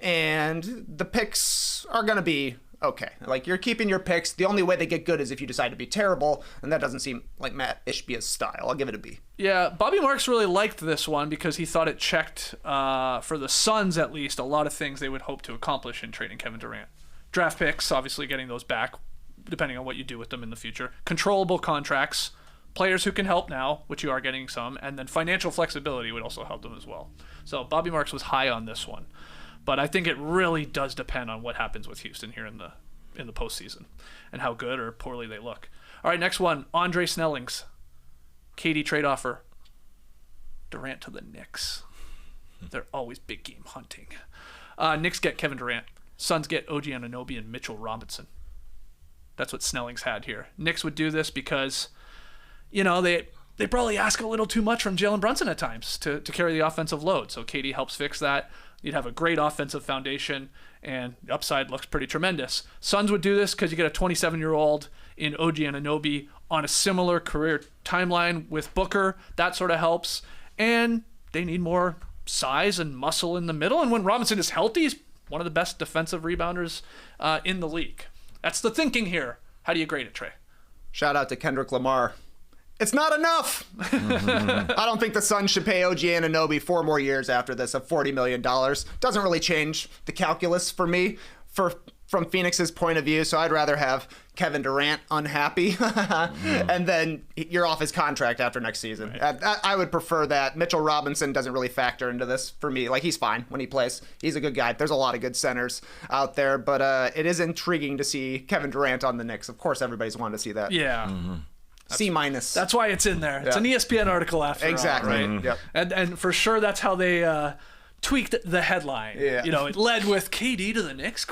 And the picks are going to be okay. Like, you're keeping your picks. The only way they get good is if you decide to be terrible, and that doesn't seem like Matt Ishbia's style. I'll give it a B. Yeah, Bobby Marks really liked this one because he thought it checked, for the Suns at least, a lot of things they would hope to accomplish in trading Kevin Durant. Draft picks, obviously getting those back, depending on what you do with them in the future. Controllable contracts, players who can help now, which you are getting some, and then financial flexibility would also help them as well. So Bobby Marks was high on this one. But I think it really does depend on what happens with Houston here in the postseason and how good or poorly they look. All right, next one, Andre Snellings. KD trade offer. Durant to the Knicks. They're always big game hunting. Knicks get Kevin Durant. Suns get OG Anunoby and Mitchell Robinson. That's what Snellings had here. Knicks would do this because, they probably ask a little too much from Jalen Brunson at times to carry the offensive load. So KD helps fix that. You'd have a great offensive foundation, and the upside looks pretty tremendous. Suns would do this because you get a 27-year-old in OG Anunoby on a similar career timeline with Booker. That sort of helps. And they need more size and muscle in the middle. And when Robinson is healthy, he's one of the best defensive rebounders in the league. That's the thinking here. How do you grade it, Trey? Shout out to Kendrick Lamar. It's not enough. I don't think the Suns should pay OG Anunoby 4 more years after this of $40 million. Doesn't really change the calculus for me from Phoenix's point of view. So I'd rather have Kevin Durant unhappy and then you're off his contract after next season. Right. I would prefer that. Mitchell Robinson doesn't really factor into this for me. Like, he's fine when he plays. He's a good guy. There's a lot of good centers out there, but it is intriguing to see Kevin Durant on the Knicks. Of course, everybody's wanted to see that. Yeah. C-. That's why it's in there. It's an ESPN article after exactly. all, right? Yep. And for sure that's how they tweaked the headline. Yeah. It led with KD to the Knicks, ?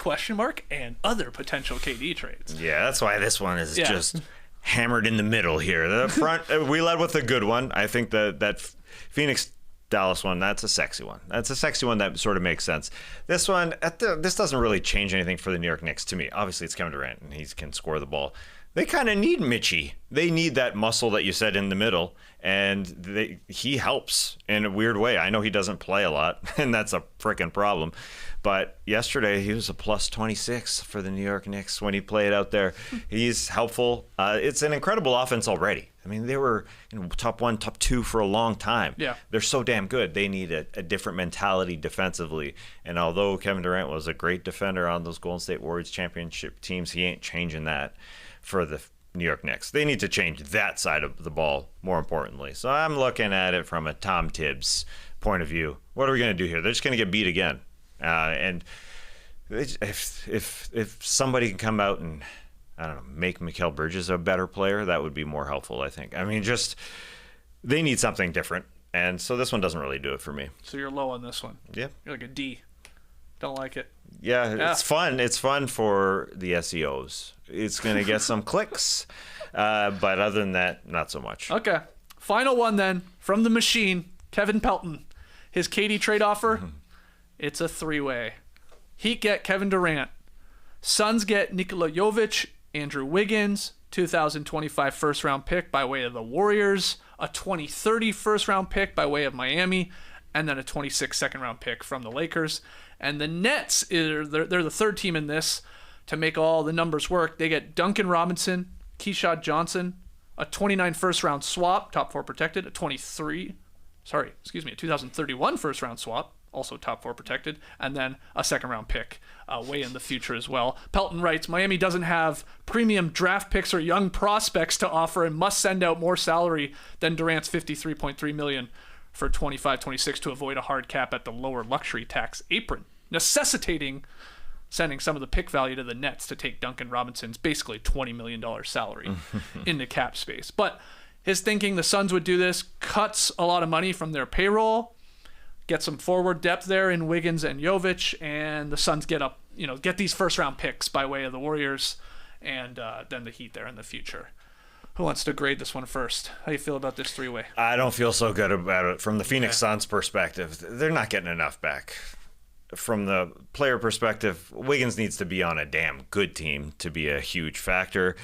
And other potential KD trades. Yeah, that's why this one is just hammered in the middle here. The front, we led with a good one. I think that Phoenix Dallas one, that's a sexy one. That's a sexy one that sort of makes sense. This one, this doesn't really change anything for the New York Knicks to me. Obviously, it's Kevin Durant, and he can score the ball. They kind of need Mitchie. They need that muscle that you said in the middle, and he helps in a weird way. I know he doesn't play a lot, and that's a freaking problem. But yesterday, he was a plus 26 for the New York Knicks when he played out there. He's helpful. It's an incredible offense already. I mean, they were top 1, top 2 for a long time. Yeah. They're so damn good. They need a different mentality defensively. And although Kevin Durant was a great defender on those Golden State Warriors championship teams, he ain't changing that for the New York Knicks. They need to change that side of the ball, more importantly. So I'm looking at it from a Tom Tibbs point of view. What are we going to do here? They're just going to get beat again. And if somebody can come out and, I don't know, make Mikal Bridges a better player, that would be more helpful, I think. I mean, they need something different. And so this one doesn't really do it for me. So you're low on this one. Yeah. You're like a D. Don't like it. Yeah, it's fun. It's fun for the SEOs. It's going to get some clicks. But other than that, not so much. Okay. Final one then from the machine, Kevin Pelton. His KD trade offer, it's a 3-way. Heat get Kevin Durant. Suns get Nikola Jovic, Andrew Wiggins, 2025 first-round pick by way of the Warriors, a 2030 first-round pick by way of Miami, and then a 26 second-round pick from the Lakers. And the Nets, they're the third team in this to make all the numbers work. They get Duncan Robinson, Keyshawn Johnson, a 29 first-round swap, top 4 protected, a 23 a 2031 first round swap, also top 4 protected, and then a second round pick way in the future as well. Pelton writes, Miami doesn't have premium draft picks or young prospects to offer and must send out more salary than Durant's $53.3 million for 25-26 to avoid a hard cap at the lower luxury tax apron, necessitating sending some of the pick value to the Nets to take Duncan Robinson's basically $20 million salary into cap space. But his thinking the Suns would do this, cuts a lot of money from their payroll, get some forward depth there in Wiggins and Jokic, and the Suns get these first round picks by way of the Warriors and then the Heat there in the future. Who wants to grade this one first? How do you feel about this three-way? I don't feel so good about it from the Phoenix Suns perspective. They're not getting enough back. From the player perspective, Wiggins needs to be on a damn good team to be a huge factor.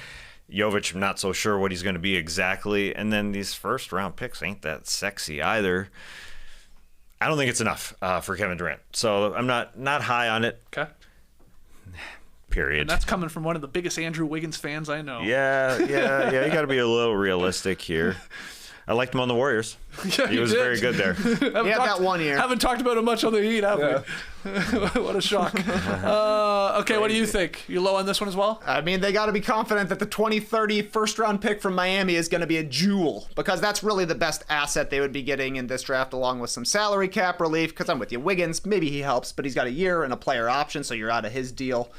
Jokic, I'm not so sure what he's going to be exactly. And then these first-round picks ain't that sexy either. I don't think it's enough for Kevin Durant. So I'm not high on it. Okay. Period. And that's coming from one of the biggest Andrew Wiggins fans I know. Yeah. You got to be a little realistic here. I liked him on the Warriors. Yeah, he was did. very good there. That 1 year. Haven't talked about him much on the Heat, have we? What a shock. Okay, what do you think? You low on this one as well? I mean, they got to be confident that the 2030 first-round pick from Miami is going to be a jewel, because that's really the best asset they would be getting in this draft, along with some salary cap relief, because I'm with you. Wiggins, maybe he helps, but he's got a year and a player option, so you're out of his deal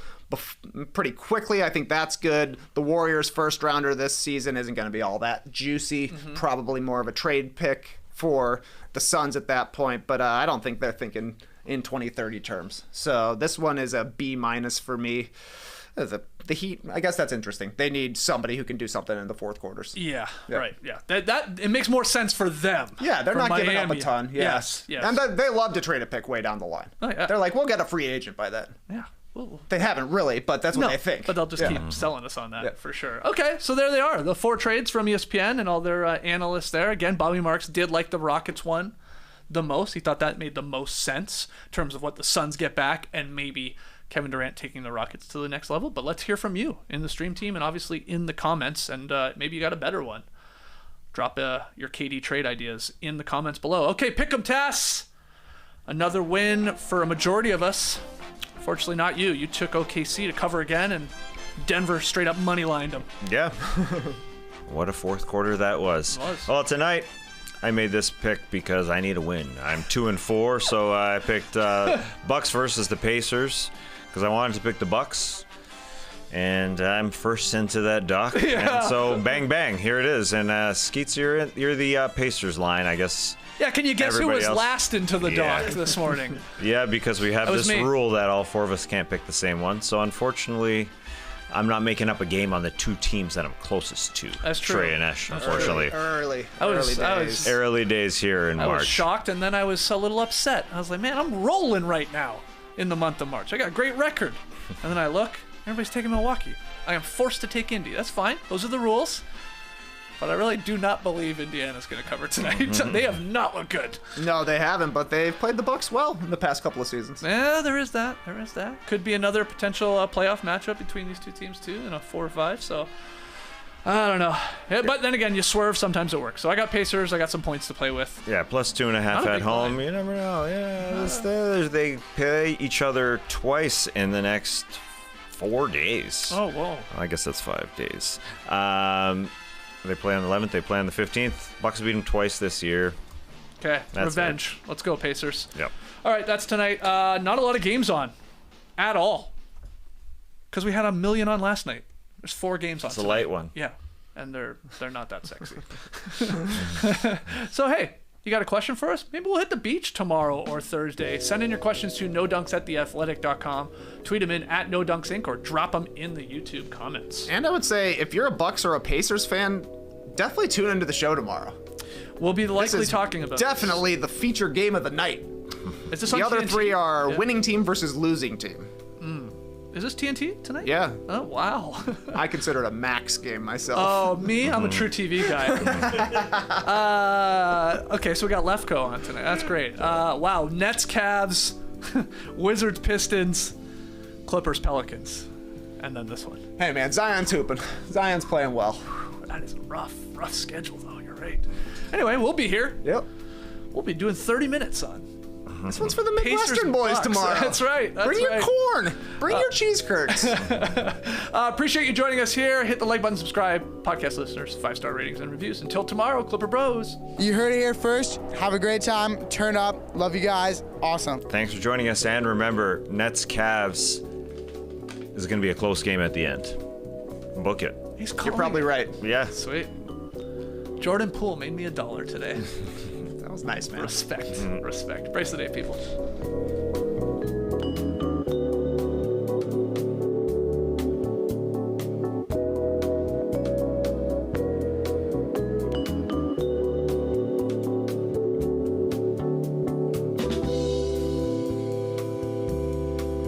pretty quickly. I think that's good. The Warriors' first rounder this season isn't going to be all that juicy. Probably more of a trade pick for the Suns at that point, but I don't think they're thinking in 2030 terms. So this one is a B- for me. The Heat, I guess that's interesting. They need somebody who can do something in the fourth quarters. Yeah. Right. Yeah. That it makes more sense for them. Yeah, they're not giving up a Miami. ton. Yes. And they love to trade a pick way down the line. Oh, yeah. They're like, we'll get a free agent by then. Yeah. Ooh. They haven't really, but that's what they think. But they'll just keep selling us on that for sure. Okay, so there they are. The 4 trades from ESPN and all their analysts there. Again, Bobby Marks did like the Rockets one the most. He thought that made the most sense in terms of what the Suns get back and maybe Kevin Durant taking the Rockets to the next level. But let's hear from you in the stream team and obviously in the comments. And maybe you got a better one. Drop your KD trade ideas in the comments below. Okay, pick 'em, Tass. Another win for a majority of us. Fortunately, not you. You took OKC to cover again, and Denver straight up money-lined them. Yeah. What a fourth quarter that was. Well, tonight I made this pick because I need a win. I'm 2-4, so I picked Bucks versus the Pacers because I wanted to pick the Bucks, and I'm first into that dock. And so bang, bang, here it is. And Skeets, you're the Pacers line, I guess. Yeah, can you guess who was Everybody else- last into the dock this morning? Yeah, because we have That was this me. rule that all 4 of us can't pick the same one. So unfortunately, I'm not making up a game on the 2 teams that I'm closest to. That's true. Trey and Esh, unfortunately. Early I days. was Early days here in I March. was shocked, and then I was a little upset. I was like, man, I'm rolling right now in the month of March. I got a great record. And then I look, everybody's taking Milwaukee. I am forced to take Indy. That's fine. Those are the rules. But I really do not believe Indiana's going to cover tonight. They have not looked good. No, they haven't, but they've played the Bucks well in the past couple of seasons. Yeah, there is that. Could be another potential playoff matchup between these two teams, too, in a 4 or 5. So, I don't know. Yeah, but then again, you swerve. Sometimes it works. So I got Pacers. I got some points to play with. Yeah, plus 2.5 Not a at big home. line. You never know. Yeah, they play each other twice in the next 4 days. Oh, whoa. I guess that's 5 days. They play on the 11th. They play on the 15th. Bucks beat them twice this year. Okay, That's revenge. Let's go, Pacers. Yep. All right, that's tonight. Not a lot of games on at all because we had 1 million on last night. There's 4 games on. It's a light one. Yeah, and they're not that sexy. So hey, you got a question for us? Maybe we'll hit the beach tomorrow or Thursday. Send in your questions to nodunks@theathletic.com. Tweet them in at nodunks_inc or drop them in the YouTube comments. And I would say, if you're a Bucks or a Pacers fan, definitely tune into the show tomorrow. We'll be This likely is talking about definitely the feature game of the night. this. Is this The on other TNT? 3 are Yeah. winning team versus losing team. Is this TNT tonight? Yeah, Oh wow. I consider it a max game myself. Oh, me? I'm a true TV guy. Okay, so we got Lefko on tonight. That's great. Wow, Nets, Cavs, Wizards, Pistons, Clippers, Pelicans, and then this one. Hey man, Zion's hooping. Zion's playing well. That is a rough schedule, though. You're right. Anyway, we'll be here. Yep. we'll be doing 30 minutes on. This one's for the Pacers Midwestern boys Bucks. tomorrow. That's right. Bring your corn. Bring your cheese curds. Appreciate you joining us here. Hit the like button, subscribe. Podcast listeners, 5-star ratings and reviews. Until tomorrow, Clipper Bros. You heard it here first. Have a great time. Turn up. Love you guys. Awesome. Thanks for joining us, and remember, Nets-Cavs is going to be a close game at the end. Book it. He's You're probably right. Yeah. Sweet. Jordan Poole made me $1 today. That was nice, man. Respect. Respect. Brace the day, people.